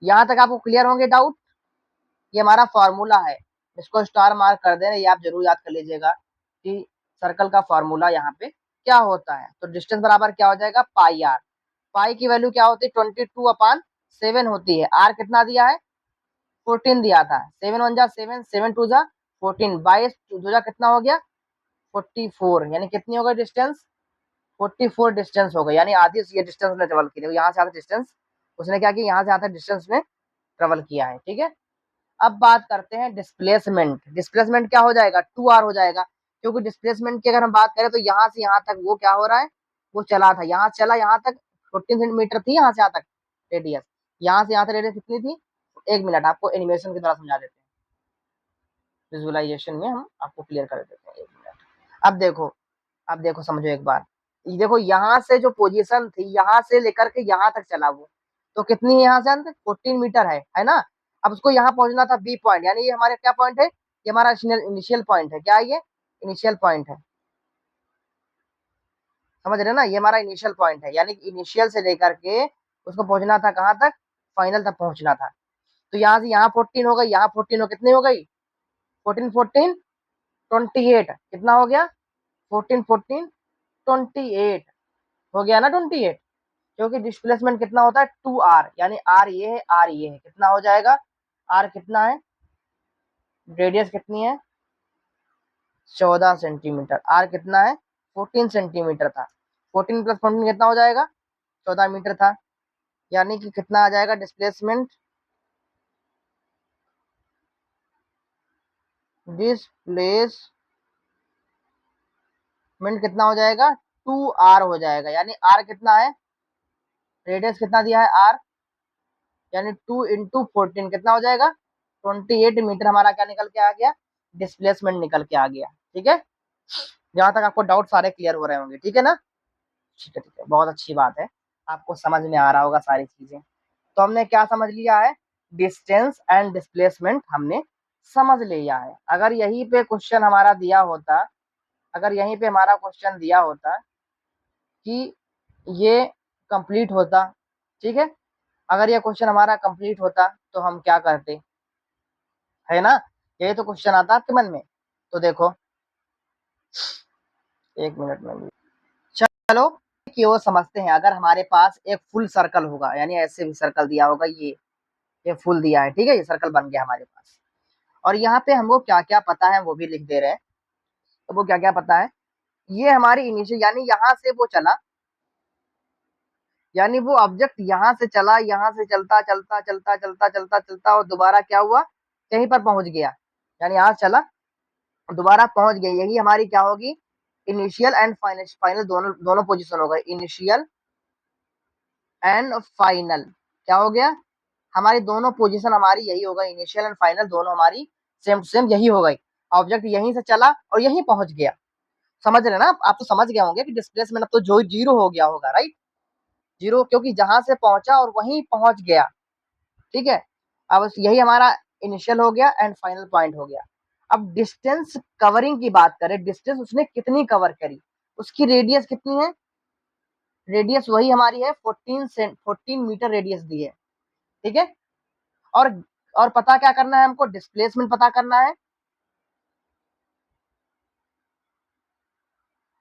यहाँ तक आपको क्लियर होंगे डाउट, ये हमारा फॉर्मूला है, इसको स्टार मार्क कर देना, ये आप जरूर याद कर लीजिएगा कि सर्कल का फॉर्मूला यहाँ पे क्या होता है। तो डिस्टेंस बराबर क्या हो जाएगा पाई r, पाई की वैल्यू क्या होती है 22/7 होती है, r कितना दिया है 14 दिया था, 7 1 जा 7, 7 2 जा 14, 22 जा कितना हो गया 44, यानी कितनी हो गई डिस्टेंस 44 डिस्टेंस हो गई, यानी आधी ये डिस्टेंस उसने ट्रेवल की, यहाँ से आधा डिस्टेंस उसने क्या किया, यहाँ से आधा डिस्टेंस में ट्रेवल किया है, ठीक है। अब बात करते हैं डिस्प्लेसमेंट। डिस्प्लेसमेंट क्या हो जाएगा 2r हो जाएगा, क्योंकि डिस्प्लेसमेंट की अगर हम बात करें तो यहाँ से यहाँ तक वो क्या हो रहा है, वो चला था, यहाँ चला यहाँ तक 14 सेंटीमीटर थी, यहाँ से यहाँ तक रेडियस, यहाँ से यहाँ तक रेडियस कितनी थी, एक मिनट आपको एनिमेशन की तरह समझा देते हैं, विजुअलाइजेशन में हम आपको क्लियर कर देते हैं, एक मिनट। अब देखो, अब देखो समझो एक बार, ये देखो यहाँ से जो पोजीशन थी यहाँ से लेकर के यहाँ तक चला वो, तो कितनी है यहाँ से अंत 14 मीटर है ना। अब उसको यहाँ पहुंचना था बी पॉइंट, यानी ये हमारे क्या पॉइंट है, ये हमारा इनिशियल पॉइंट है, क्या है ये इनिशियल पॉइंट है, समझ रहे ना, ये हमारा इनिशियल पॉइंट है, यानी इनिशियल से लेकर के उसको पहुंचना था कहाँ तक, फाइनल तक पहुंचना था। तो यहाँ से यहाँ 14 हो गई, यहाँ 14 हो कितनी हो गई 14 14 28, कितना हो गया 14 14 28 हो गया ना 28, क्योंकि डिस्प्लेसमेंट कितना होता है 2r, यानी r ये है r ये है, कितना हो जाएगा r कितना है, रेडियस कितनी है 14 सेंटीमीटर, r कितना है 14 सेंटीमीटर था, 14 प्लस 14 कितना हो जाएगा 14 मीटर था, यानी कि कितना आ जाएगा डिस्प्लेसमेंट, डिस्प्लेसमेंट कितना हो जाएगा 2r हो जाएगा, यानी r कितना है, रेडियस कितना दिया है r, यानी 2 × 14 कितना हो जाएगा 28 मीटर, हमारा क्या निकल के आ गया डिस्प्लेसमेंट निकल के आ गया, ठीक है। जहां तक आपको डाउट सारे क्लियर हो रहे होंगे, ठीक है ना, ठीक है ठीक है, बहुत अच्छी बात है, आपको समझ में आ रहा होगा सारी चीजें। तो हमने क्या समझ लिया है, डिस्टेंस एंड डिस्प्लेसमेंट हमने समझ लिया है। अगर यहीं पे क्वेश्चन हमारा दिया होता, अगर यहीं पे हमारा क्वेश्चन दिया होता कि ये कंप्लीट होता, ठीक है, अगर ये क्वेश्चन हमारा कंप्लीट होता तो हम क्या करते, है ना, यही तो क्वेश्चन आता आपके मन में। तो देखो एक मिनट में, चलो कि वो समझते हैं, अगर हमारे पास एक फुल सर्कल होगा, यानी ऐसे भी सर्कल दिया होगा, ये फुल दिया है, ठीक है, ये सर्कल बन गया हमारे पास, और यहाँ पे हमको क्या क्या पता है वो भी लिख दे रहे हैं। तो वो क्या क्या पता है, ये हमारी इनिशियल, यानी यहाँ से वो चला, यानी वो ऑब्जेक्ट यहाँ से चला, यहाँ से चलता चलता चलता चलता चलता चलता और दोबारा क्या हुआ, कहीं पर पहुंच गया, यानी यहाँ से चला दोबारा पहुंच गया। यही हमारी क्या होगी, इनिशियल एंड फाइनल, फाइनल दोनों दोनों पोजीशन होगा, इनिशियल एंड फाइनल। क्या हो गया, हमारी दोनों पोजीशन हमारी यही होगा, इनिशियल एंड फाइनल दोनों हमारी सेम टू सेम यही हो गई। ऑब्जेक्ट यहीं से चला और यहीं पहुंच गया। समझ रहे ना आप तो समझ गए होंगे कि डिस्प्लेसमेंट अब तो जो जीरो हो गया होगा, राइट, जीरो, क्योंकि जहां से पहुंचा और वहीं पहुंच गया। ठीक है, अब यही हमारा इनिशियल हो गया एंड फाइनल पॉइंट हो गया। अब डिस्टेंस कवरिंग की बात करें, डिस्टेंस उसने कितनी कवर करी, उसकी रेडियस कितनी है, रेडियस वही हमारी है 14 मीटर रेडियस दी है। ठीक है, और और पता क्या करना है हमको, डिस्प्लेसमेंट पता करना है,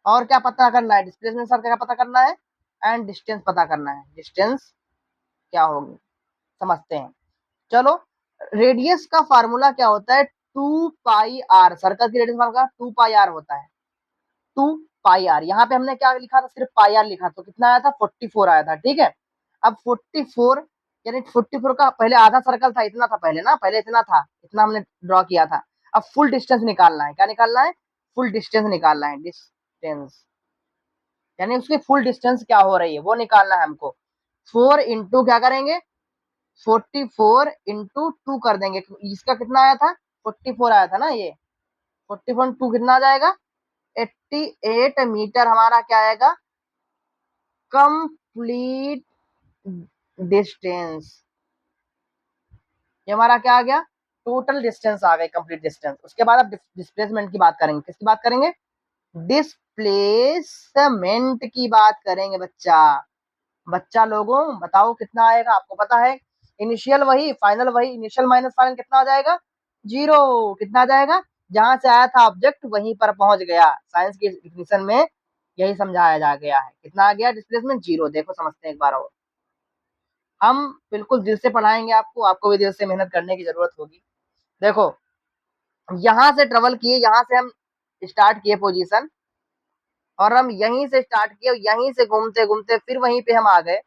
और क्या पता करना है, डिस्प्लेसमेंट सर क्या पता करना है, एंड डिस्टेंस पता करना है। डिस्टेंस क्या होगी समझते हैं, चलो। रेडियस का फार्मूला क्या होता है, 2 पाई आर, सर्कल की रेडियस मान का 2 पाई आर होता है, 2 पाई आर। यहाँ पे हमने क्या लिखा था, सिर्फ पाई आर लिखा, तो कितना आया था, 44 आया था। ठीक है, अब 44, यानी 44 का पहले आधा सर्कल था, इतना था पहले ना, पहले इतना था, इतना हमने ड्रॉ किया था। अब फुल डिस्टेंस निकालना है, क्या निकालना है, फुल डिस्टेंस निकालना है, डिस्टेंस, यानी उसकी फुल डिस्टेंस क्या हो रही है वो निकालना है हमको। 4 इंटू क्या करेंगे, 44 इंटू 2 कर देंगे, इसका कितना आया था, 44 आया था ना, ये 44 कितना आ जाएगा, 88 मीटर हमारा क्या आएगा, कंप्लीट डिस्टेंस। ये हमारा क्या आ गया, टोटल डिस्टेंस आ गई, कंप्लीट डिस्टेंस। उसके बाद अब डिस्प्लेसमेंट की बात करेंगे, किसकी बात करेंगे, डिस्प्लेसमेंट की बात करेंगे बच्चा। बच्चा लोगों बताओ कितना आएगा, आपको पता है, इनिशियल वही फाइनल वही, इनिशियल माइनस फाइनल कितना आ जाएगा, जीरो। कितना आ जाएगा, जहां से आया था ऑब्जेक्ट वहीं पर पहुंच गया। साइंस की डिफिनेशन में यही समझाया जा गया है। कितना आ गया डिस्प्लेसमेंट, जीरो। देखो समझते हैं एक बार और, हम बिल्कुल दिल से पढ़ाएंगे आपको, आपको भी दिल से मेहनत करने की जरूरत होगी। देखो, यहां से ट्रेवल किए, यहां से हम स्टार्ट किए पोजीशन, और हम यहीं से स्टार्ट किए, यहीं से घूमते घूमते फिर वहीं पे हम आ गए,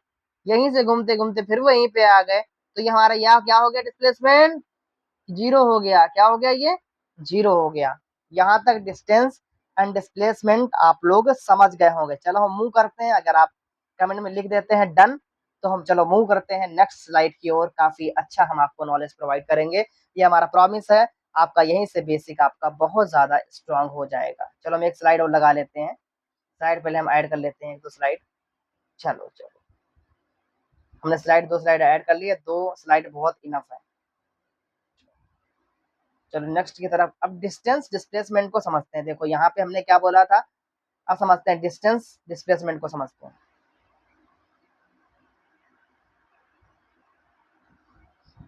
यहीं से घूमते घूमते फिर वहीं पे आ गए, तो ये हमारा यहाँ क्या हो गया, डिस्प्लेसमेंट जीरो हो गया। क्या हो गया, ये जीरो हो गया। यहाँ तक डिस्टेंस एंड डिस्प्लेसमेंट आप लोग समझ गए होंगे। चलो हम मूव करते हैं, अगर आप कमेंट में लिख देते हैं डन, तो हम चलो मूव करते हैं नेक्स्ट स्लाइड की ओर। काफी अच्छा हम आपको नॉलेज प्रोवाइड करेंगे, ये हमारा प्रॉमिस है। आपका यहीं से बेसिक आपका बहुत ज्यादा स्ट्रांग हो जाएगा। चलो हम एक स्लाइड और लगा लेते हैं, स्लाइड पहले हम ऐड कर लेते हैं, एक दो स्लाइड। चलो चलो, हमने स्लाइड, दो स्लाइड ऐड कर लिए, दो स्लाइड बहुत इनफ है। चलो नेक्स्ट की तरफ, अब डिस्टेंस डिस्प्लेसमेंट को समझते हैं। देखो यहाँ पे हमने क्या बोला था, अब समझते हैं डिस्टेंस डिस्प्लेसमेंट को समझते हैं।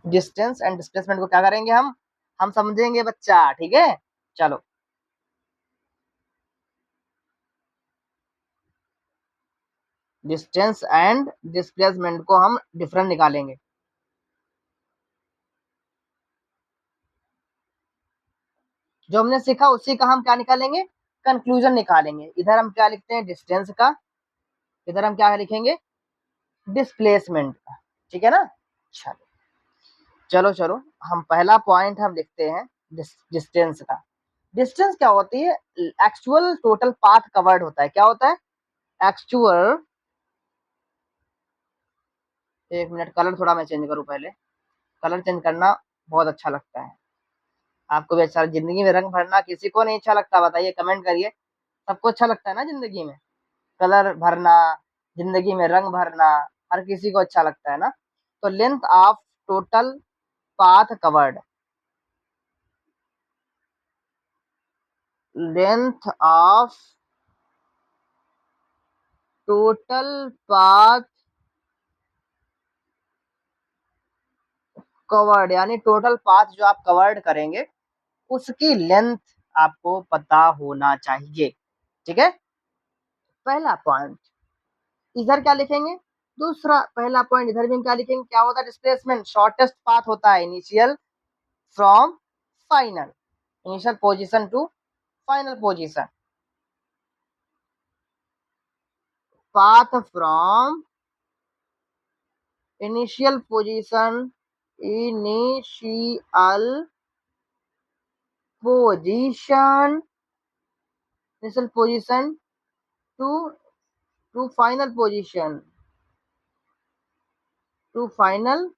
डिस्टेंस एंड डिस्प्लेसमेंट को क्या करेंगे हम समझेंगे बच्चा, ठीक है। चलो, डिस्टेंस एंड डिस्प्लेसमेंट को हम डिफरेंट निकालेंगे। जो हमने सीखा उसी का हम क्या निकालेंगे, कंक्लूजन निकालेंगे। इधर हम क्या लिखते हैं, डिस्टेंस का, इधर हम क्या लिखेंगे, डिस्प्लेसमेंट का। ठीक है ना, चलो चलो चलो, हम पहला पॉइंट हम लिखते हैं डिस्टेंस का। डिस्टेंस क्या होती है, एक्चुअल टोटल पाथ कवर्ड होता है। क्या होता है, एक्चुअल, एक मिनट, कलर थोड़ा मैं चेंज करूं पहले, कलर चेंज करना बहुत अच्छा लगता है। आपको भी अच्छा, जिंदगी में रंग भरना किसी को नहीं अच्छा लगता, बताइए, कमेंट करिए। सबको अच्छा लगता है ना जिंदगी में कलर भरना, जिंदगी में रंग भरना, हर किसी को अच्छा लगता है ना। तो length of total path covered, length of total path covered, यानी टोटल पाथ जो आप कवर्ड करेंगे उसकी लेंथ आपको पता होना चाहिए। ठीक है, पहला पॉइंट। इधर क्या लिखेंगे, दूसरा पहला पॉइंट, इधर भी हम क्या लिखेंगे, क्या होता है, डिस्प्लेसमेंट शॉर्टेस्ट पाथ होता है, initial from final, initial position to final position. path from initial position initial position initial position to final position to final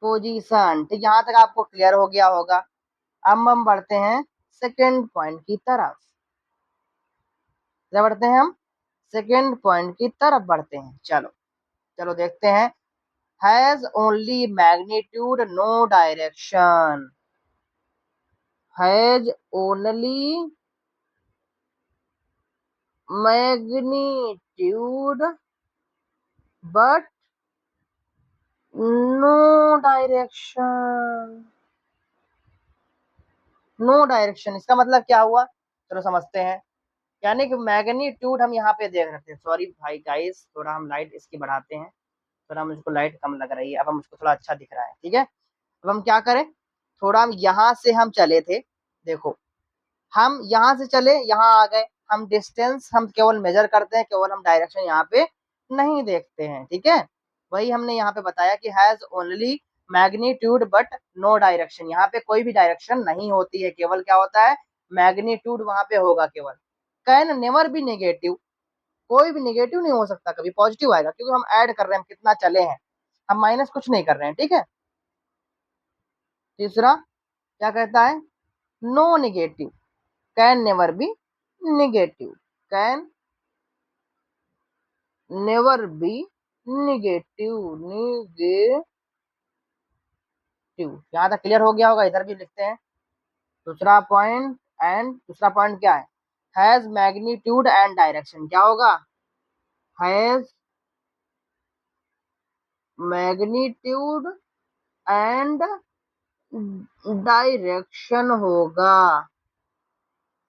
position. तो यहाँ तक आपको क्लियर हो गया होगा। अब हम बढ़ते हैं सेकेंड पॉइंट की तरफ। क्या बढ़ते हैं हम? सेकेंड पॉइंट की तरफ बढ़ते हैं। चलो चलो देखते हैं। Has only magnitude no direction. Has only magnitude but no direction. No direction इसका मतलब क्या हुआ? चलो समझते हैं। यानी कि मैग्नीट्यूड हम यहाँ पे देख रहे थे। सॉरी भाई गाइस, थोड़ा हम लाइट इसकी बढ़ाते हैं। थोड़ा मुझको लाइट कम लग रही है, अब हमको थोड़ा अच्छा दिख रहा है। ठीक है, अब हम क्या करें, थोड़ा हम यहाँ से हम चले थे। देखो हम यहाँ से चले, यहाँ आ गए। हम डिस्टेंस हम केवल मेजर करते हैं, केवल हम डायरेक्शन यहाँ पे नहीं देखते हैं। ठीक है, वही हमने यहाँ पे बताया कि has only magnitude but no direction. यहाँ पे कोई भी डायरेक्शन नहीं होती है, केवल क्या होता है, मैग्नीट्यूड वहां पे होगा केवल। कैन नेवर बी नेगेटिव, कोई भी नेगेटिव नहीं हो सकता, कभी पॉजिटिव आएगा, क्योंकि हम ऐड कर रहे हैं, हम कितना चले हैं, हम माइनस कुछ नहीं कर रहे हैं। ठीक है, तीसरा क्या कहता है, no negative, can never be negative, can never be negative, negative. यहाँ तक क्लियर हो गया होगा, इधर भी लिखते हैं दूसरा पॉइंट। एंड दूसरा पॉइंट क्या है, हैज मैग्नीट्यूड एंड डायरेक्शन। क्या होगा, हैज मैग्नीट्यूड एंड डायरेक्शन होगा।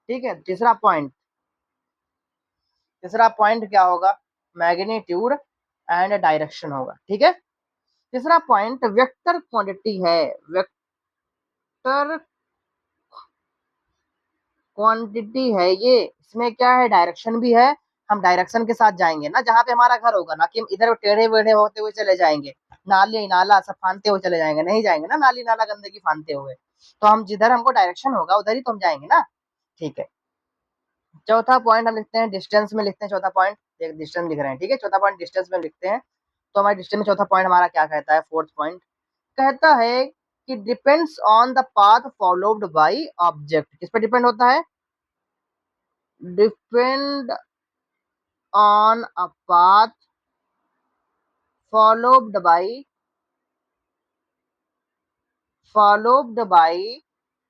ठीक है, तीसरा पॉइंट क्या होगा, मैग्नीट्यूड एंड डायरेक्शन होगा। ठीक है, तीसरा पॉइंट वेक्टर क्वांटिटी है। वेक्टर क्वांटिटी है ये, इसमें क्या है, डायरेक्शन भी है। हम डायरेक्शन के साथ जाएंगे ना, जहाँ पे हमारा घर होगा, ना कि हम इधर टेढ़े वेढ़े होते हुए चले जाएंगे, नाली नाला सब फानते हुए चले जाएंगे, नहीं जाएंगे ना, नाली नाला गंदगी फानते हुए। तो हम जिधर हमको डायरेक्शन होगा उधर ही तो हम जाएंगे ना। ठीक है, चौथा पॉइंट हम लिखते हैं, डिस्टेंस में लिखते हैं चौथा पॉइंट। एक डिस्टेंस लिख रहे हैं। ठीक है, चौथा पॉइंट डिस्टेंस में लिखते हैं। तो हमारे डिस्टेंस में चौथा पॉइंट हमारा क्या कहता है, फोर्थ पॉइंट कहता है कि depends on the path followed by object. किस पे डिपेंड होता है, depend on a path followed by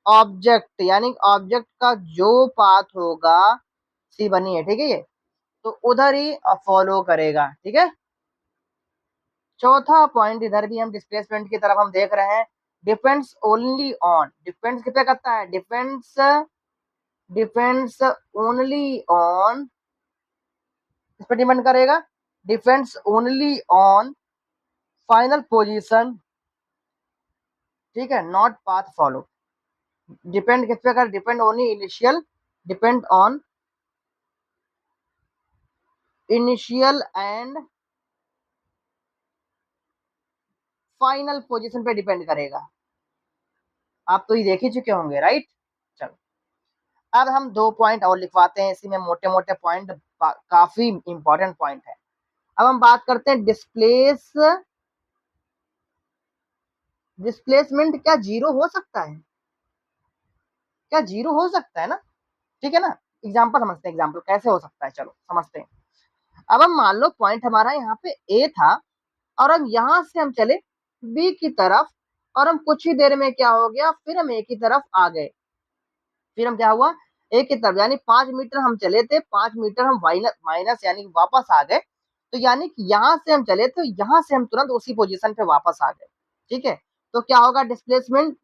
object, यानी ऑब्जेक्ट का जो पाथ होगा, सी बनी है, ठीक है, ये तो उधर ही फॉलो करेगा। ठीक है, चौथा पॉइंट इधर भी हम डिस्प्लेसमेंट की तरफ हम देख रहे हैं। डिपेंड्स ओनली ऑन, डिपेंड्स किस पे करता है, डिपेंड्स ओनली ऑन, किस पे डिपेंड करेगा, depends only on final position. ठीक है, नॉट पाथ फॉलो। डिपेंड किस पे कर, depend only initial, depend on initial and final position पे डिपेंड करेगा। आप तो ये देख ही चुके होंगे, राइट। चलो अब हम दो पॉइंट और लिखवाते हैं इसी में, मोटे मोटे पॉइंट, काफी इंपॉर्टेंट पॉइंट है। अब हम बात करते हैं डिस्प्लेसमेंट क्या जीरो हो सकता है, क्या जीरो हो सकता है ना। ठीक है ना, एग्जाम्पल समझते हैं, एग्जाम्पल कैसे हो सकता है, चलो समझते हैं। अब हम मान लो पॉइंट हमारा यहाँ पे ए था, और हम यहाँ से हम चले बी की तरफ, और हम कुछ ही देर में क्या हो गया, फिर हम ए की तरफ आ गए। फिर हम क्या हुआ, एक की तरफ, यानी 5 मीटर हम चले थे, 5 मीटर हम माइनस यानी वापस आ गए। तो यानी कि यहाँ से हम चले तो यहाँ से हम तुरंत उसी पोजीशन पे वापस आ गए। ठीक है, तो क्या होगा, डिस्प्लेसमेंट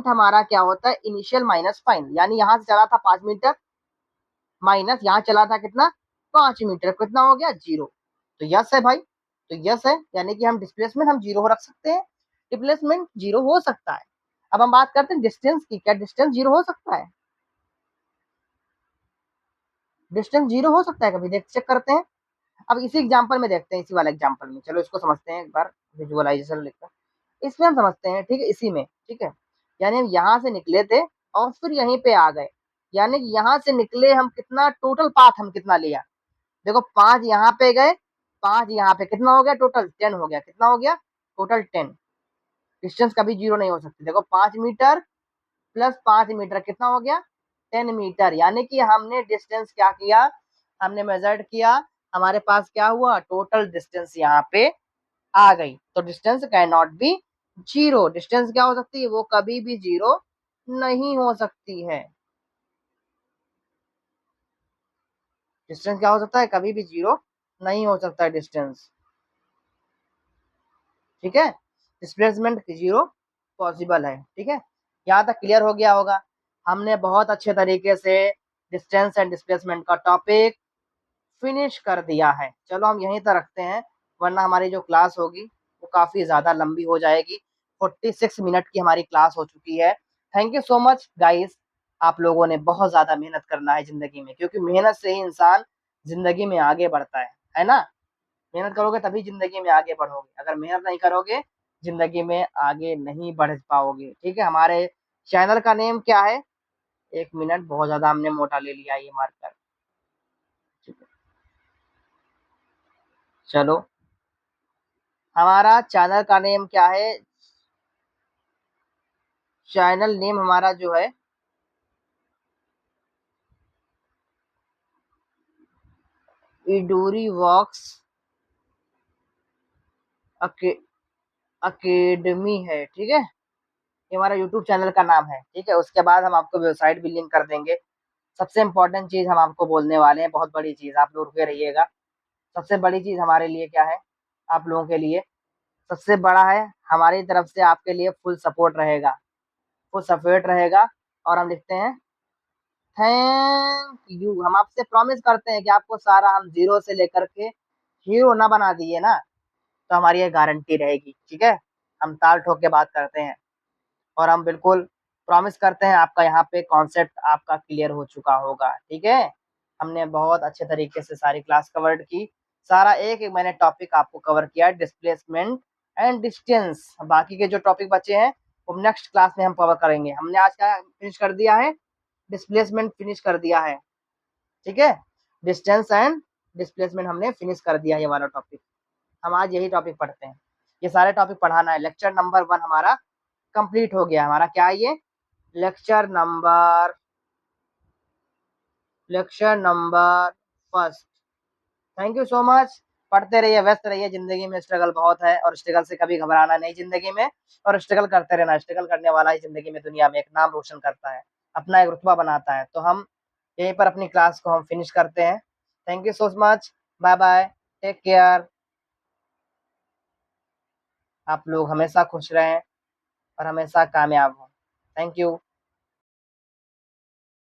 हमारा क्या होता है, इनिशियल माइनस फाइनल। यानी यहाँ से चला था 5 मीटर, माइनस यहाँ चला था कितना, 5 मीटर, कितना हो गया, जीरो। तो यस है भाई, तो यस है, यानी कि हम डिस्प्लेसमेंट हम जीरो रख सकते हैं, डिस्प्लेसमेंट जीरो हो सकता है। अब हम बात करते हैं डिस्टेंस की, क्या डिस्टेंस जीरो हो सकता है, डिस्टेंस जीरो हो सकता है कभी, देख चेक करते हैं। अब इसी एग्जांपल में देखते हैं, इसी वाले एग्जांपल में, चलो इसको समझते हैं एक बार, विजुअलाइजेशन लिखकर इसमें हम समझते हैं, ठीक है, इसी में, ठीक है। यानी हम यहाँ से निकले थे और फिर यहीं पे आ गए, यानी कि यहाँ से निकले हम, कितना टोटल पाथ हम कितना लिया, देखो 5 यहाँ पे गए, 5 यहाँ पे, कितना हो गया टोटल, 10 हो गया, कितना हो गया टोटल 10। डिस्टेंस कभी जीरो नहीं हो सकती, देखो 5 मीटर प्लस 5 मीटर कितना हो गया 10 मीटर, यानी कि हमने डिस्टेंस क्या किया, हमने मेजर्ड किया, हमारे पास क्या हुआ टोटल डिस्टेंस यहाँ पे आ गई। तो distance can not be zero, distance क्या हो सकती है, वो कभी भी जीरो नहीं हो सकती है। डिस्टेंस क्या हो सकता है, कभी भी जीरो नहीं हो सकता है डिस्टेंस, ठीक है। डिस्प्लेसमेंट जीरो पॉसिबल है, ठीक है। यहाँ तक क्लियर हो गया होगा। हमने बहुत अच्छे तरीके से डिस्टेंस एंड डिस्प्लेसमेंट का टॉपिक फिनिश कर दिया है। चलो हम यहीं तक रखते हैं, वरना हमारी जो क्लास होगी वो काफ़ी ज़्यादा लंबी हो जाएगी। 46 मिनट की हमारी क्लास हो चुकी है। Thank you so much guys, आप लोगों ने बहुत ज़्यादा मेहनत करना है ज़िंदगी में, क्योंकि मेहनत से ही इंसान ज़िंदगी में आगे बढ़ता है ना। मेहनत करोगे तभी ज़िंदगी में आगे बढ़ोगे, अगर मेहनत नहीं करोगे ज़िंदगी में आगे नहीं बढ़ पाओगे, ठीक है। हमारे चैनल का नेम क्या है, 1 मिनट, बहुत ज़्यादा हमने मोटा ले लिया ये मार्कर, ठीक है। चलो, हमारा चैनल का नेम क्या है, चैनल नेम हमारा जो है इडूरी वॉक्स अके, अकेडमी है, ठीक है। ये हमारा यूट्यूब चैनल का नाम है, ठीक है। उसके बाद हम आपको वेबसाइट भी लिंक कर देंगे। सबसे इम्पोर्टेंट चीज़ हम आपको बोलने वाले हैं, बहुत बड़ी चीज़, आप लोग रुके रहिएगा। सबसे बड़ी चीज़ हमारे लिए क्या है, आप लोगों के लिए सबसे बड़ा है, हमारी तरफ से आपके लिए फुल सपोर्ट रहेगा, फुल सपोर्ट रहेगा। और हम लिखते हैं थैंक यू, हम आपसे प्रॉमिस करते हैं कि आपको सारा हम जीरो से लेकर के हीरो ना बना दिए ना, तो हमारी ये गारंटी रहेगी, ठीक है। हम ताल ठोक के बात करते हैं, और हम बिल्कुल प्रॉमिस करते हैं आपका यहाँ पे कॉन्सेप्ट आपका क्लियर हो चुका होगा, ठीक है। हमने बहुत अच्छे तरीके से सारी क्लास कवर्ड की, सारा एक एक मैंने टॉपिक आपको कवर किया है, डिस्प्लेसमेंट एंड डिस्टेंस। बाकी के जो टॉपिक बचे हैं वो नेक्स्ट क्लास में हम कवर करेंगे। हमने आज का फिनिश कर दिया है, डिस्प्लेसमेंट फिनिश कर दिया है, ठीक है। डिस्टेंस एंड डिस्प्लेसमेंट हमने फिनिश कर दिया है, ये वाला टॉपिक। हम आज यही टॉपिक पढ़ते हैं, ये सारे टॉपिक पढ़ाना है। लेक्चर नंबर 1 हमारा कंप्लीट हो गया, हमारा क्या है ये, lecture number lecture number first. Thank you so much, पढ़ते रहिए, व्यस्त रहिए, जिंदगी में स्ट्रगल बहुत है, और स्ट्रगल से कभी घबराना नहीं जिंदगी में, और स्ट्रगल करते रहना, स्ट्रगल करने वाला ही जिंदगी में दुनिया में एक नाम रोशन करता है, अपना एक रुतबा बनाता है। तो हम यहीं पर अपनी क्लास को हम फिनिश करते हैं। Thank you so much, bye bye, take care. आप लोग हमेशा खुश रहें और हमेशा कामयाब हों। Thank you.